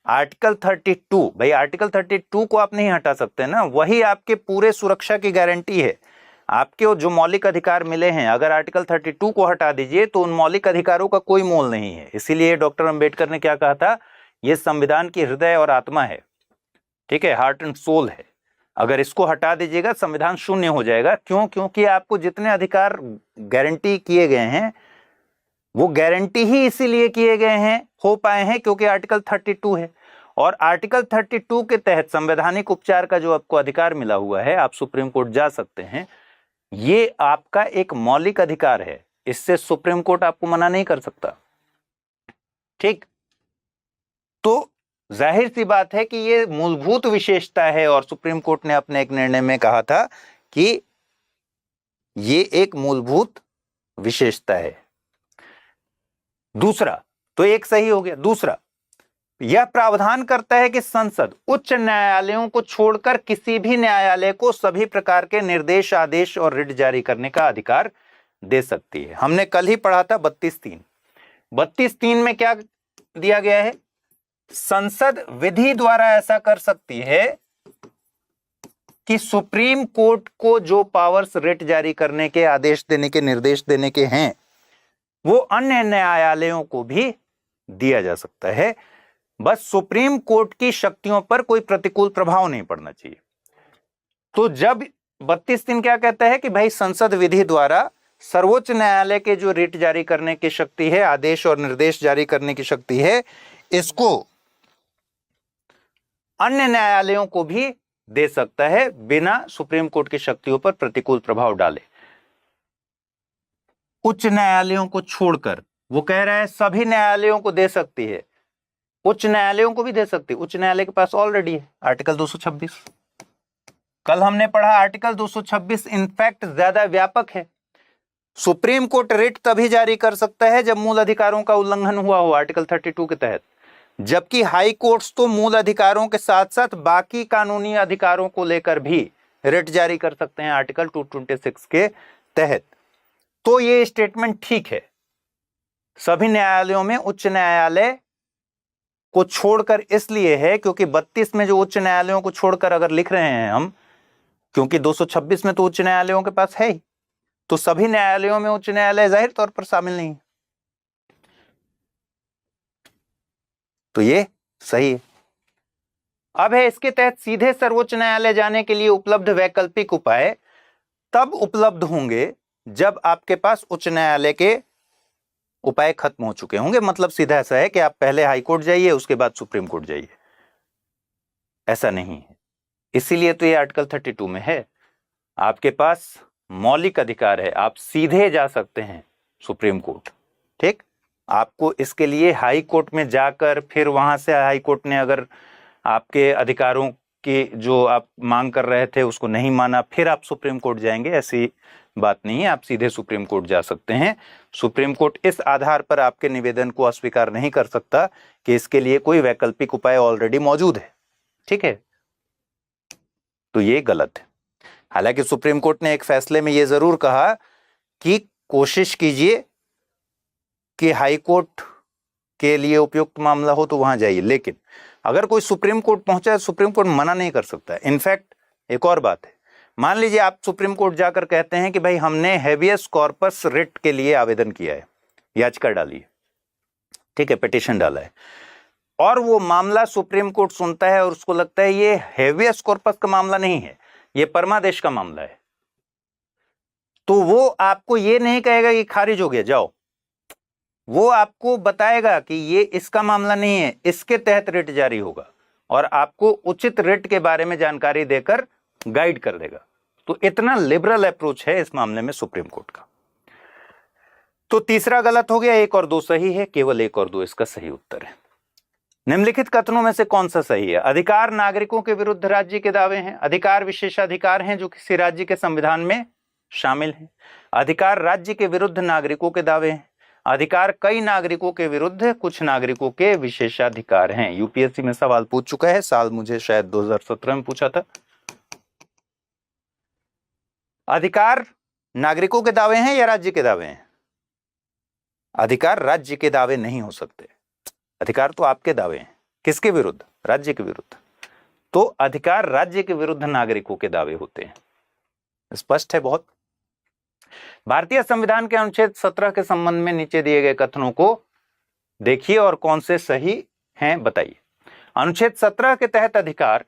आर्टिकल 32, भाई आर्टिकल 32 को आप नहीं हटा सकते ना, वही आपके पूरे सुरक्षा की गारंटी है। आपके जो मौलिक अधिकार मिले हैं, अगर आर्टिकल 32 को हटा दीजिए तो उन मौलिक अधिकारों का कोई मोल नहीं है। इसीलिए डॉक्टर अंबेडकर ने क्या कहा था, यह संविधान की हृदय और आत्मा है, ठीक है, हार्ट एंड सोल है। अगर इसको हटा दीजिएगा संविधान शून्य हो जाएगा। क्यों? क्योंकि आपको जितने अधिकार गारंटी किए गए हैं वो गारंटी ही इसीलिए किए गए हैं, हो पाए हैं, क्योंकि आर्टिकल 32 है। और आर्टिकल 32 के तहत संवैधानिक उपचार का जो आपको अधिकार मिला हुआ है, आप सुप्रीम कोर्ट जा सकते हैं, ये आपका एक मौलिक अधिकार है। इससे सुप्रीम कोर्ट आपको मना नहीं कर सकता, ठीक। तो जाहिर सी बात है कि ये मूलभूत विशेषता है, और सुप्रीम कोर्ट ने अपने एक निर्णय में कहा था कि ये एक मूलभूत विशेषता है। दूसरा, तो एक सही हो गया। दूसरा, यह प्रावधान करता है कि संसद उच्च न्यायालयों को छोड़कर किसी भी न्यायालय को सभी प्रकार के निर्देश, आदेश और रिट जारी करने का अधिकार दे सकती है। हमने कल ही पढ़ा था 32(3). 32(3) में क्या दिया गया है, संसद विधि द्वारा ऐसा कर सकती है कि सुप्रीम कोर्ट को जो पावर्स रिट जारी करने के, आदेश देने के, निर्देश देने के हैं, वो अन्य न्यायालयों को भी दिया जा सकता है। बस सुप्रीम कोर्ट की शक्तियों पर कोई प्रतिकूल प्रभाव नहीं पड़ना चाहिए। तो जब 32(3) क्या कहता है कि भाई संसद विधि द्वारा सर्वोच्च न्यायालय के जो रिट जारी करने की शक्ति है, आदेश और निर्देश जारी करने की शक्ति है, इसको अन्य न्यायालयों को भी दे सकता है बिना सुप्रीम कोर्ट की शक्तियों पर प्रतिकूल प्रभाव डाले। उच्च न्यायालयों को छोड़कर, वो कह रहा है सभी न्यायालयों को दे सकती है, उच्च न्यायालयों को भी दे सकती है। उच्च न्यायालय के पास ऑलरेडी है आर्टिकल 226। कल हमने पढ़ा आर्टिकल 226 इनफैक्ट ज्यादा व्यापक है। सुप्रीम कोर्ट रिट तभी जारी कर सकता है जब मूल अधिकारों का उल्लंघन हुआ हो, आर्टिकल 32 के तहत, जबकि हाई कोर्ट्स तो मूल अधिकारों के साथ साथ बाकी कानूनी अधिकारों को लेकर भी रिट जारी कर सकते हैं आर्टिकल 226 के तहत। तो ये स्टेटमेंट ठीक है, सभी न्यायालयों में उच्च न्यायालय को छोड़कर इसलिए है क्योंकि 32 में जो उच्च न्यायालयों को छोड़कर अगर लिख रहे हैं हम, क्योंकि 226 में तो उच्च न्यायालयों के पास है ही, तो सभी न्यायालयों में उच्च न्यायालय जाहिर तौर पर शामिल नहीं है। तो ये सही है। अब है इसके तहत सीधे सर्वोच्च न्यायालय जाने के लिए उपलब्ध वैकल्पिक उपाय तब उपलब्ध होंगे जब आपके पास उच्च न्यायालय के उपाय खत्म हो चुके होंगे। मतलब सीधा ऐसा है कि आप पहले हाई कोर्ट जाइए, उसके बाद सुप्रीम कोर्ट जाइए, ऐसा नहीं है। इसीलिए तो ये आर्टिकल 32 में है, आपके पास मौलिक अधिकार है, आप सीधे जा सकते हैं सुप्रीम कोर्ट, ठीक। आपको इसके लिए हाई कोर्ट में जाकर फिर वहां से हाई कोर्ट ने अगर आपके अधिकारों की जो आप मांग कर रहे थे उसको नहीं माना, फिर आप सुप्रीम कोर्ट जाएंगे, ऐसी बात नहीं है। आप सीधे सुप्रीम कोर्ट जा सकते हैं। सुप्रीम कोर्ट इस आधार पर आपके निवेदन को अस्वीकार नहीं कर सकता कि इसके लिए कोई वैकल्पिक उपाय ऑलरेडी मौजूद है, ठीक है। तो ये गलत है। हालांकि सुप्रीम कोर्ट ने एक फैसले में ये जरूर कहा कि कोशिश कीजिए कि हाई कोर्ट के लिए उपयुक्त मामला हो तो वहां जाइए, लेकिन अगर कोई सुप्रीम कोर्ट पहुंचा है, सुप्रीम कोर्ट मना नहीं कर सकता। इनफैक्ट एक और बात है, मान लीजिए आप सुप्रीम कोर्ट जाकर कहते हैं कि भाई हमने हेबियस कॉर्पस रिट के लिए आवेदन किया है, याचिका डाली है, ठीक है, पिटीशन डाला है, और वो मामला सुप्रीम कोर्ट सुनता है और उसको लगता है ये हेबियस कॉर्पस का मामला नहीं है, ये परमादेश का मामला है, तो वो आपको ये नहीं कहेगा कि खारिज हो गया जाओ, वो आपको बताएगा कि ये इसका मामला नहीं है, इसके तहत रिट जारी होगा, और आपको उचित रिट के बारे में जानकारी देकर गाइड कर देगा। तो इतना लिबरल अप्रोच है इस मामले में सुप्रीम कोर्ट का। तो तीसरा गलत हो गया, 1 और 2 सही है, केवल 1 और 2 इसका सही उत्तर है। निम्नलिखित कथनों में से कौन सा सही है? अधिकार नागरिकों के विरुद्ध राज्य के दावे हैं, अधिकार विशेषाधिकार हैं जो किसी राज्य के संविधान में शामिल हैं, अधिकार राज्य के विरुद्ध नागरिकों के दावे हैं, अधिकार कई नागरिकों के विरुद्ध कुछ नागरिकों के विशेषाधिकार हैं। यूपीएससी में सवाल पूछ चुका है, साल मुझे शायद 2017 में पूछा था। अधिकार नागरिकों के दावे हैं या राज्य के दावे हैं? अधिकार राज्य के दावे नहीं हो सकते, अधिकार तो आपके दावे हैं, किसके विरुद्ध? राज्य के विरुद्ध। तो अधिकार राज्य के विरुद्ध नागरिकों के दावे होते हैं, स्पष्ट है बहुत। भारतीय संविधान के अनुच्छेद 17 के संबंध में नीचे दिए गए कथनों को देखिए और कौन से सही हैं बताइए। अनुच्छेद 17 के तहत अधिकार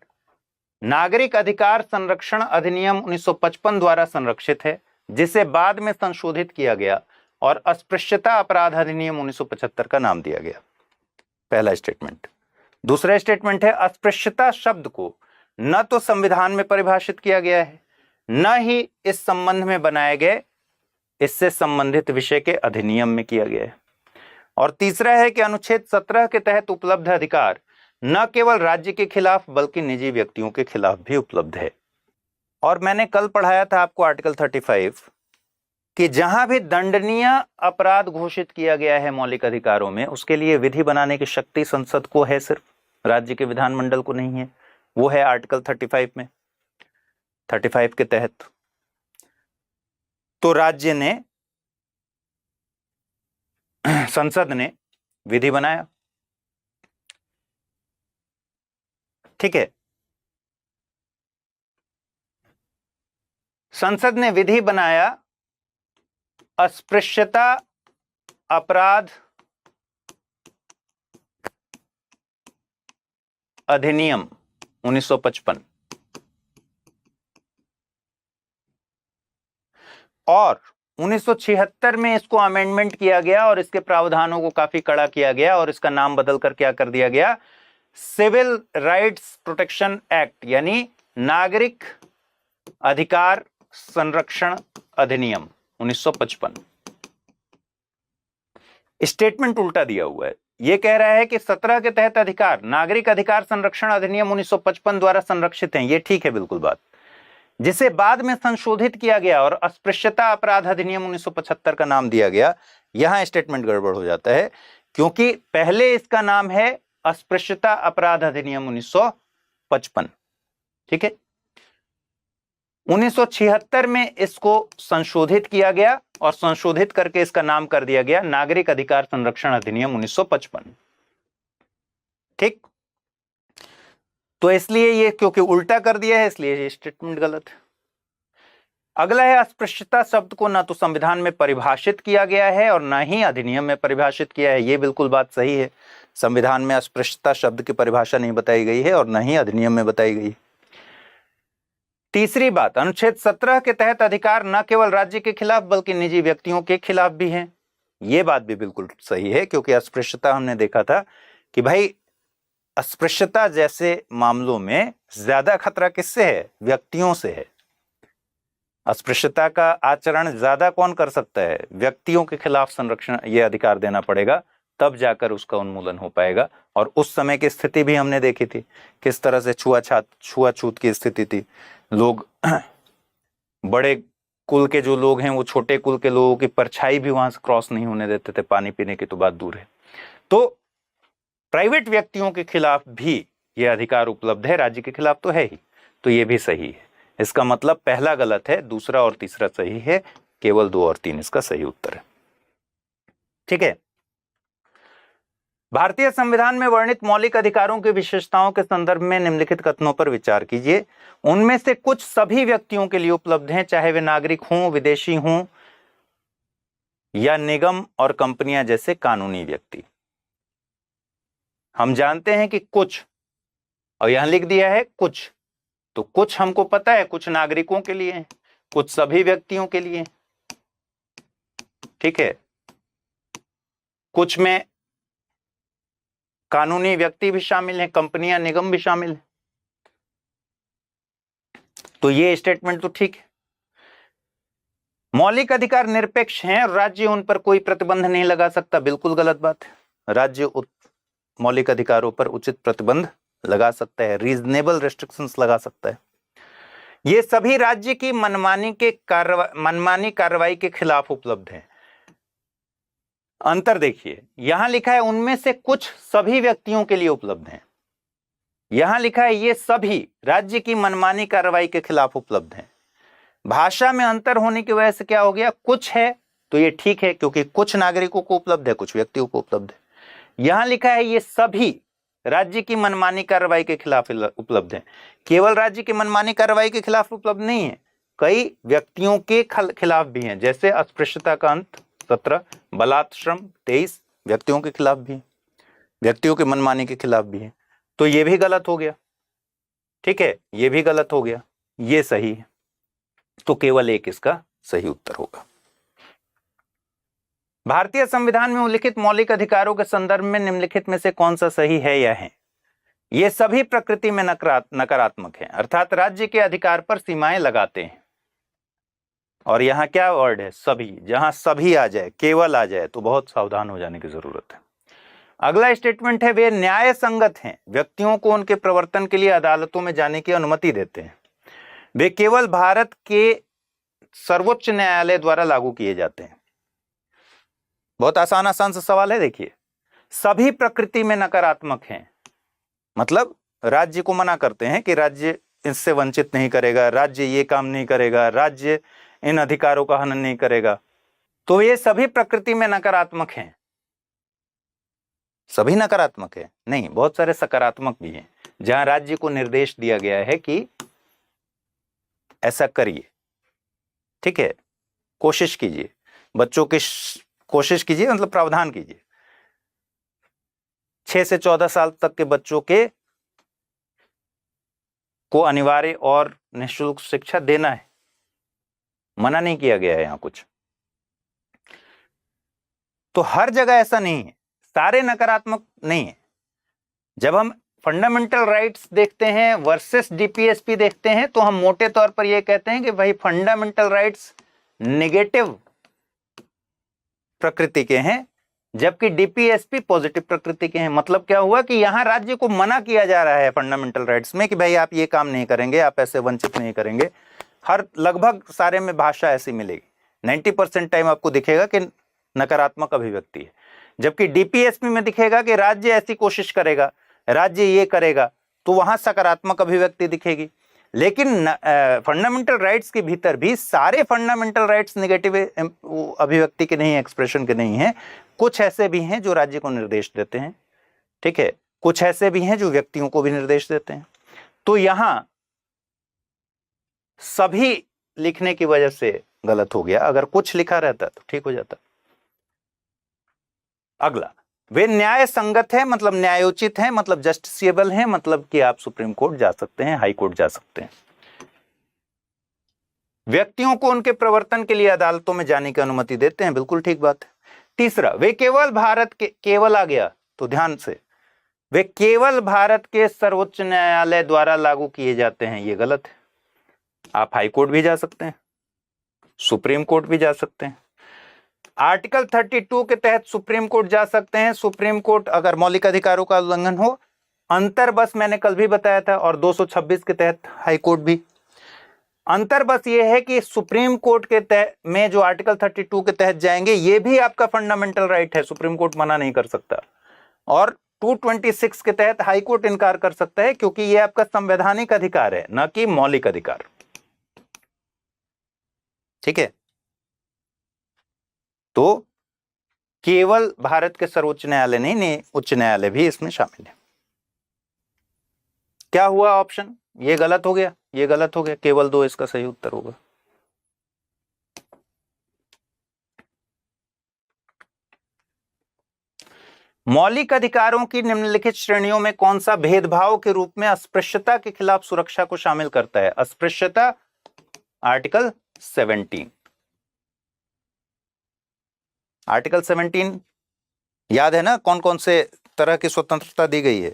नागरिक अधिकार संरक्षण अधिनियम 1955 द्वारा संरक्षित है, जिसे बाद में संशोधित किया गया और अस्पृश्यता अपराध अधिनियम 1975 का नाम दिया गया। पहला स्टेटमेंट। दूसरा स्टेटमेंट है, अस्पृश्यता शब्द को न तो संविधान में परिभाषित किया गया है, न ही इस संबंध में बनाए गए इससे संबंधित विषय के अधिनियम में किया गया है। और तीसरा है कि अनुच्छेद 17 के तहत उपलब्ध अधिकार न केवल राज्य के खिलाफ बल्कि निजी व्यक्तियों के खिलाफ भी उपलब्ध है। और मैंने कल पढ़ाया था आपको आर्टिकल 35 कि जहां भी दंडनीय अपराध घोषित किया गया है मौलिक अधिकारों में, उसके लिए विधि बनाने की शक्ति संसद को है, सिर्फ राज्य के विधानमंडल को नहीं है। वो है आर्टिकल 35 में, 35 के तहत। तो राज्य ने, संसद ने विधि बनाया, ठीक है। संसद ने विधि बनाया अस्पृश्यता अपराध अधिनियम 1955 और 1976 में इसको अमेंडमेंट किया गया और इसके प्रावधानों को काफी कड़ा किया गया और इसका नाम बदलकर क्या कर दिया गया? सिविल राइट्स प्रोटेक्शन एक्ट, यानी नागरिक अधिकार संरक्षण अधिनियम 1955। स्टेटमेंट उल्टा दिया हुआ है। यह कह रहा है कि 17 के तहत अधिकार नागरिक अधिकार संरक्षण अधिनियम 1955 द्वारा संरक्षित हैं। ये ठीक है बिल्कुल बात, जिसे बाद में संशोधित किया गया और अस्पृश्यता अपराध अधिनियम 1975 का नाम दिया गया। यहां स्टेटमेंट गड़बड़ हो जाता है, क्योंकि पहले इसका नाम है अस्पृश्यता अपराध अधिनियम 1955, ठीक है। 1976 में इसको संशोधित किया गया और संशोधित करके इसका नाम कर दिया गया नागरिक अधिकार संरक्षण अधिनियम 1955, ठीक। तो इसलिए ये क्योंकि उल्टा कर दिया है, इसलिए ये स्टेटमेंट गलत है। अगला है, अस्पृश्यता शब्द को ना तो संविधान में परिभाषित किया गया है और ना ही अधिनियम में परिभाषित किया है। ये बिल्कुल बात सही है। संविधान में अस्पृश्यता शब्द की परिभाषा नहीं बताई गई है और ना ही अधिनियम में बताई गई। तीसरी बात, अनुच्छेद 17 के तहत अधिकार न केवल राज्य के खिलाफ बल्कि निजी व्यक्तियों के खिलाफ भी हैं। यह बात भी बिल्कुल सही है, क्योंकि अस्पृश्यता हमने देखा था कि भाई अस्पृश्यता जैसे मामलों में ज्यादा खतरा किससे है? व्यक्तियों से है। अस्पृश्यता का आचरण ज्यादा कौन कर सकता है? व्यक्तियों के खिलाफ संरक्षण, यह अधिकार देना पड़ेगा, तब जाकर उसका उन्मूलन हो पाएगा। और उस समय की स्थिति भी हमने देखी थी, किस तरह से छुआछूत की स्थिति थी। लोग बड़े कुल के जो लोग हैं वो छोटे कुल के लोगों की परछाई भी वहां से क्रॉस नहीं होने देते थे, पानी पीने की तो बात दूर है। तो प्राइवेट व्यक्तियों के खिलाफ भी यह अधिकार उपलब्ध है, राज्य के खिलाफ तो है ही। तो ये भी सही है। इसका मतलब पहला गलत है, दूसरा और तीसरा सही है, केवल 2 और 3 इसका सही उत्तर है, ठीक है। भारतीय संविधान में वर्णित मौलिक अधिकारों की विशेषताओं के संदर्भ में निम्नलिखित कथनों पर विचार कीजिए। उनमें से कुछ सभी व्यक्तियों के लिए उपलब्ध हैं, चाहे वे नागरिक हों, विदेशी हों या निगम और कंपनियां जैसे कानूनी व्यक्ति। हम जानते हैं कि कुछ, और यहां लिख दिया है कुछ, तो कुछ हमको पता है, कुछ नागरिकों के लिए है, कुछ सभी व्यक्तियों के लिए, ठीक है। कुछ में कानूनी व्यक्ति भी शामिल हैं, कंपनियां, निगम भी शामिल हैं। तो ये स्टेटमेंट तो ठीक है। मौलिक अधिकार निरपेक्ष हैं और राज्य उन पर कोई प्रतिबंध नहीं लगा सकता, बिल्कुल गलत बात है। राज्य मौलिक अधिकारों पर उचित प्रतिबंध लगा सकता है, रीजनेबल रेस्ट्रिक्शंस लगा सकता है। ये सभी राज्य की मनमानी कार्रवाई के खिलाफ उपलब्ध है। अंतर देखिए, यहां लिखा है उनमें से कुछ सभी व्यक्तियों के लिए उपलब्ध हैं, यहां लिखा है ये सभी राज्य की मनमानी कार्रवाई के खिलाफ उपलब्ध हैं। भाषा में अंतर होने की वजह से क्या हो गया? कुछ है तो ये ठीक है, क्योंकि कुछ नागरिकों को उपलब्ध है, कुछ व्यक्तियों को उपलब्ध है। यहां लिखा है ये सभी राज्य की मनमानी कार्रवाई के खिलाफ उपलब्ध है। केवल राज्य की मनमानी कार्रवाई के खिलाफ उपलब्ध नहीं है, कई व्यक्तियों के खिलाफ भी हैं, जैसे अस्पृश्यता का अंत 17, बलात्श्रम 23 व्यक्तियों के खिलाफ भी है, व्यक्तियों के मनमानी के खिलाफ भी है। तो ये भी गलत हो गया, ठीक है, ये भी गलत हो गया, ये सही है। तो केवल एक इसका सही उत्तर होगा। भारतीय संविधान में उल्लिखित मौलिक अधिकारों के संदर्भ में निम्नलिखित में से कौन सा सही है या है? ये सभी प्रकृति में नकारात्मक हैं, अर्थात राज्य के अधिकार पर सीमाएं लगाते हैं। और यहां क्या वर्ड है? सभी। जहां सभी आ जाए, केवल आ जाए, तो बहुत सावधान हो जाने की जरूरत है। अगला स्टेटमेंट है वे न्याय संगत हैं, व्यक्तियों को उनके प्रवर्तन के लिए अदालतों में जाने की अनुमति देते हैं। वे केवल भारत के सर्वोच्च न्यायालय द्वारा लागू किए जाते हैं। बहुत आसान सा सवाल है, देखिए, सभी प्रकृति में नकारात्मक हैं, मतलब राज्य को मना करते हैं कि राज्य इससे वंचित नहीं करेगा, राज्य ये काम नहीं करेगा, राज्य इन अधिकारों का हनन नहीं करेगा। तो ये सभी प्रकृति में नकारात्मक हैं। सभी नकारात्मक है? नहीं, बहुत सारे सकारात्मक भी हैं, जहां राज्य को निर्देश दिया गया है कि ऐसा करिए, ठीक है, कोशिश कीजिए, बच्चों की कोशिश कीजिए, मतलब प्रावधान कीजिए, 6 से 14 साल तक के बच्चों को अनिवार्य और निःशुल्क शिक्षा देना है, मना नहीं किया गया है यहां कुछ। तो हर जगह ऐसा नहीं है, सारे नकारात्मक नहीं है। जब हम फंडामेंटल राइट्स देखते हैं वर्सेस डीपीएसपी देखते हैं, तो हम मोटे तौर पर यह कहते हैं कि भाई फंडामेंटल राइट्स नेगेटिव प्रकृति के हैं, जबकि डीपीएसपी पॉजिटिव प्रकृति के हैं। मतलब क्या हुआ कि यहां राज्य को मना किया जा रहा है फंडामेंटल राइट्स में कि भाई आप ये काम नहीं करेंगे, आप ऐसे वंचित नहीं करेंगे। हर लगभग सारे में भाषा ऐसी मिलेगी, 90% टाइम आपको दिखेगा कि नकारात्मक अभिव्यक्ति है, जबकि डीपीएसपी में दिखेगा कि राज्य ऐसी कोशिश करेगा, राज्य ये करेगा, तो वहां सकारात्मक अभिव्यक्ति दिखेगी। लेकिन फंडामेंटल राइट्स के भीतर भी सारे फंडामेंटल राइट्स नेगेटिव अभिव्यक्ति के नहीं, एक्सप्रेशन के नहीं है। कुछ ऐसे भी हैं जो राज्य को निर्देश देते हैं, ठीक है, कुछ ऐसे भी हैं जो व्यक्तियों को भी निर्देश देते हैं। तो यहां सभी लिखने की वजह से गलत हो गया, अगर कुछ लिखा रहता तो ठीक हो जाता। अगला, वे न्याय संगत है, मतलब न्यायोचित है, मतलब जस्टिसेबल है, मतलब कि आप सुप्रीम कोर्ट जा सकते हैं, हाई कोर्ट जा सकते हैं। व्यक्तियों को उनके प्रवर्तन के लिए अदालतों में जाने की अनुमति देते हैं, बिल्कुल ठीक बात है। तीसरा, वे केवल भारत के, केवल आ गया तो ध्यान से, वे केवल भारत के सर्वोच्च न्यायालय द्वारा लागू किए जाते हैं, ये गलत है। आप हाई कोर्ट भी जा सकते हैं, सुप्रीम कोर्ट भी जा सकते हैं। आर्टिकल 32 के तहत सुप्रीम कोर्ट जा सकते हैं, सुप्रीम कोर्ट अगर मौलिक अधिकारों का उल्लंघन हो, अंतर बस मैंने कल भी बताया था, और 226 के तहत हाई कोर्ट भी। अंतर बस ये है कि सुप्रीम कोर्ट के तहत में जो आर्टिकल 32 के तहत जाएंगे, ये भी आपका फंडामेंटल राइट है, सुप्रीम कोर्ट मना नहीं कर सकता। और 226 के तहत हाई कोर्ट इनकार कर सकता है, क्योंकि ये आपका संवैधानिक अधिकार है, न कि मौलिक अधिकार, ठीक है। तो केवल भारत के सर्वोच्च न्यायालय नहीं, उच्च न्यायालय भी इसमें शामिल है। क्या हुआ ऑप्शन? ये गलत हो गया, ये गलत हो गया, केवल 2 इसका सही उत्तर होगा। मौलिक अधिकारों की निम्नलिखित श्रेणियों में कौन सा भेदभाव के रूप में अस्पृश्यता के खिलाफ सुरक्षा को शामिल करता है? अस्पृश्यता आर्टिकल 17। आर्टिकल 17 याद है ना, कौन कौन से तरह की स्वतंत्रता दी गई है?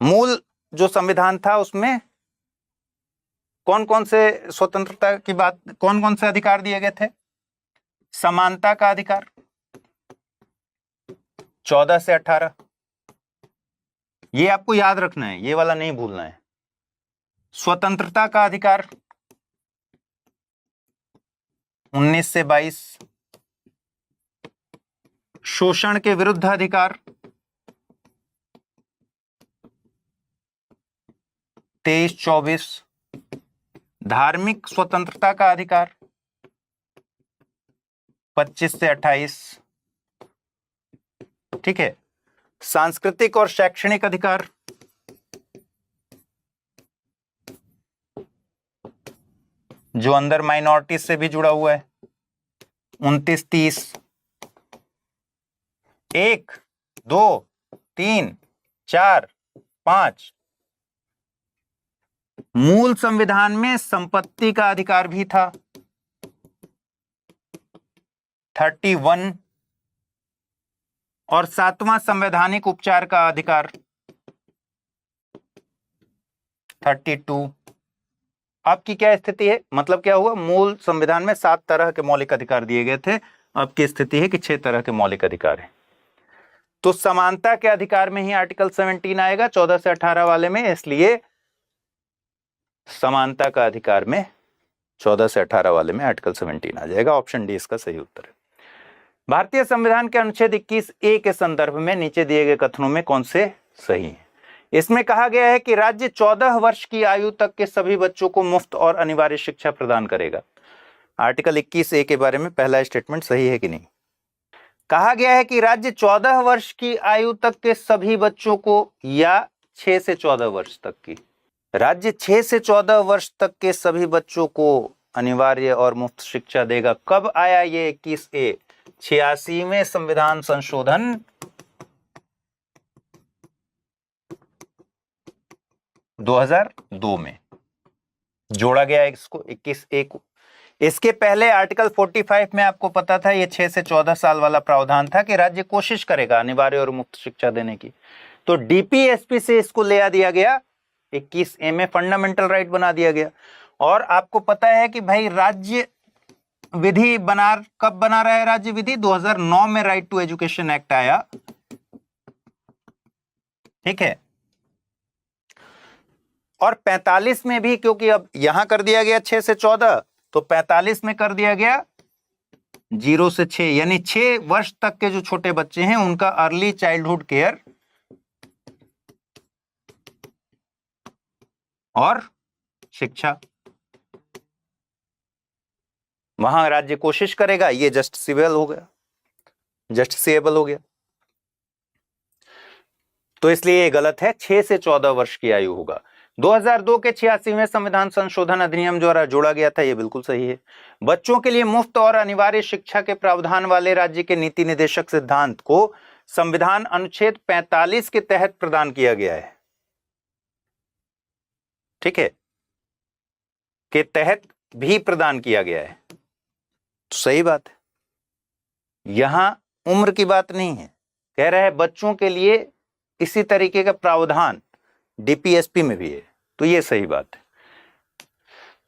मूल जो संविधान था उसमें कौन कौन से स्वतंत्रता की बात, कौन कौन से अधिकार दिए गए थे? समानता का अधिकार 14 से 18, ये आपको याद रखना है, ये वाला नहीं भूलना है। स्वतंत्रता का अधिकार 19 से 22, शोषण के विरुद्ध अधिकार 23-24, धार्मिक स्वतंत्रता का अधिकार 25 से 28, ठीक है। सांस्कृतिक और शैक्षणिक अधिकार, जो अंदर माइनॉरिटी से भी जुड़ा हुआ है, 29-30, 1, 2, 3, 4, 5। मूल संविधान में संपत्ति का अधिकार भी था, 31, और 7वां संवैधानिक उपचार का अधिकार 32। अब की क्या स्थिति है, मतलब क्या हुआ, मूल संविधान में 7 तरह के मौलिक अधिकार दिए गए थे, अब की स्थिति है कि 6 तरह के मौलिक अधिकार हैं। तो समानता के अधिकार में ही आर्टिकल 17 आएगा 14 से 18 वाले में, इसलिए समानता का अधिकार में 14 से 18 वाले में आर्टिकल 17 आ जाएगा। ऑप्शन डी इसका सही उत्तर है। भारतीय संविधान के अनुच्छेद 21A के संदर्भ में नीचे दिए गए कथनों में कौन से सही हैं? इसमें कहा गया है कि राज्य 14 वर्ष की आयु तक के सभी बच्चों को मुफ्त और अनिवार्य शिक्षा प्रदान करेगा। आर्टिकल 21A के बारे में पहला स्टेटमेंट सही है कि नहीं? कहा गया है कि राज्य 14 वर्ष की आयु तक के सभी बच्चों को, या 6 से 14 वर्ष तक की, राज्य 6 से 14 वर्ष तक के सभी बच्चों को अनिवार्य और मुफ्त शिक्षा देगा। कब आया ये 21A? 86वें संविधान संशोधन 2002 में जोड़ा गया है इसको, 21A को। इसके पहले आर्टिकल 45 में आपको पता था, ये 6 से 14 साल वाला प्रावधान था कि राज्य कोशिश करेगा अनिवार्य और मुफ्त शिक्षा देने की। तो डीपीएसपी से इसको ले दिया गया, 21A में फंडामेंटल राइट बना दिया गया। और आपको पता है कि भाई राज्य विधि कब बना रहा है राज्य विधि? 2009 में राइट टू एजुकेशन एक्ट आया, ठीक है। और 45 में भी, क्योंकि अब यहां कर दिया गया 6 से 14, तो 45 में कर दिया गया 0 से 6, यानी 6 वर्ष तक के जो छोटे बच्चे हैं उनका अर्ली चाइल्डहुड केयर और शिक्षा वहां राज्य कोशिश करेगा। ये जस्टिसेबल हो गया, तो इसलिए ये गलत है, 6 से 14 वर्ष की आयु होगा। 2002 के 86वें संविधान संशोधन अधिनियम द्वारा जोड़ा गया था, ये बिल्कुल सही है। बच्चों के लिए मुफ्त और अनिवार्य शिक्षा के प्रावधान वाले राज्य के नीति निर्देशक सिद्धांत को संविधान अनुच्छेद 45 के तहत प्रदान किया गया है, ठीक है, के तहत भी प्रदान किया गया है, तो सही बात है। यहां उम्र की बात नहीं है, कह रहा है बच्चों के लिए इसी तरीके का प्रावधान डीपीएसपी में भी है, तो ये सही बात है।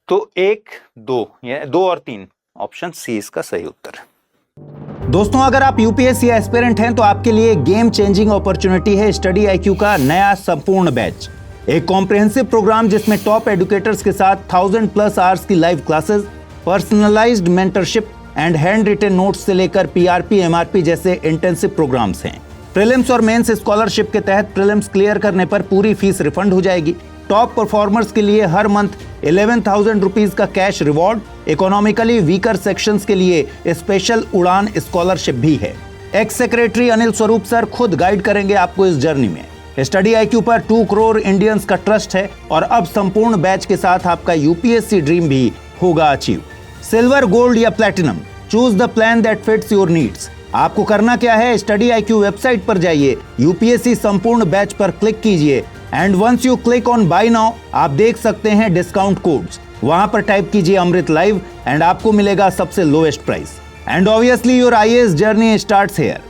तो 1, 2 और 3 ऑप्शन सी इसका सही उत्तर है। दोस्तों, अगर आप यूपीएससी एस्पिरेंट हैं तो आपके लिए गेम चेंजिंग अपॉर्चुनिटी है स्टडी आईक्यू का नया संपूर्ण बैच। एक कॉम्प्रिहेंसिव प्रोग्राम जिसमें टॉप एडुकेटर्स के साथ 1000+ आवर्स की live classes, personalised mentorship and handwritten notes से लेकर पीआरपी, एमआरपी जैसे इंटेंसिव प्रोग्राम्स हैं। प्रीलिम्स और मेंस स्कॉलरशिप के तहत प्रीलिम्स क्लियर करने पर पूरी फीस रिफंड हो जाएगी। टॉप परफॉर्मर्स के लिए हर मंथ 11,000 रुपीज का cash reward. Economically weaker sections के लिए स्पेशल उड़ान स्कॉलरशिप भी है। X secretary Anil Swarup sir खुद गाइड करेंगे आपको इस जर्नी में। स्टडी आईक्यू पर 2 करोड़ इंडियंस का ट्रस्ट है और अब संपूर्ण बैच के साथ आपका यूपीएससी ड्रीम भी होगा अचीव। सिल्वर, गोल्ड या platinum, choose the plan that fits your needs. आपको करना क्या है, स्टडी आईक्यू वेबसाइट पर जाइए, यूपीएससी संपूर्ण बैच पर क्लिक कीजिए and once you click on buy now आप देख सकते हैं डिस्काउंट कोड्स। वहां पर टाइप कीजिए अमृत लाइव एंड आपको मिलेगा सबसे lowest price. And obviously your IAS journey starts here.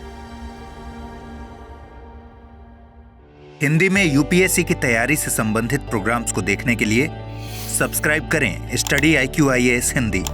Hindi में यूपीएससी की तैयारी से संबंधित प्रोग्राम्स को देखने के लिए सब्सक्राइब करें स्टडी IQ IAS हिंदी।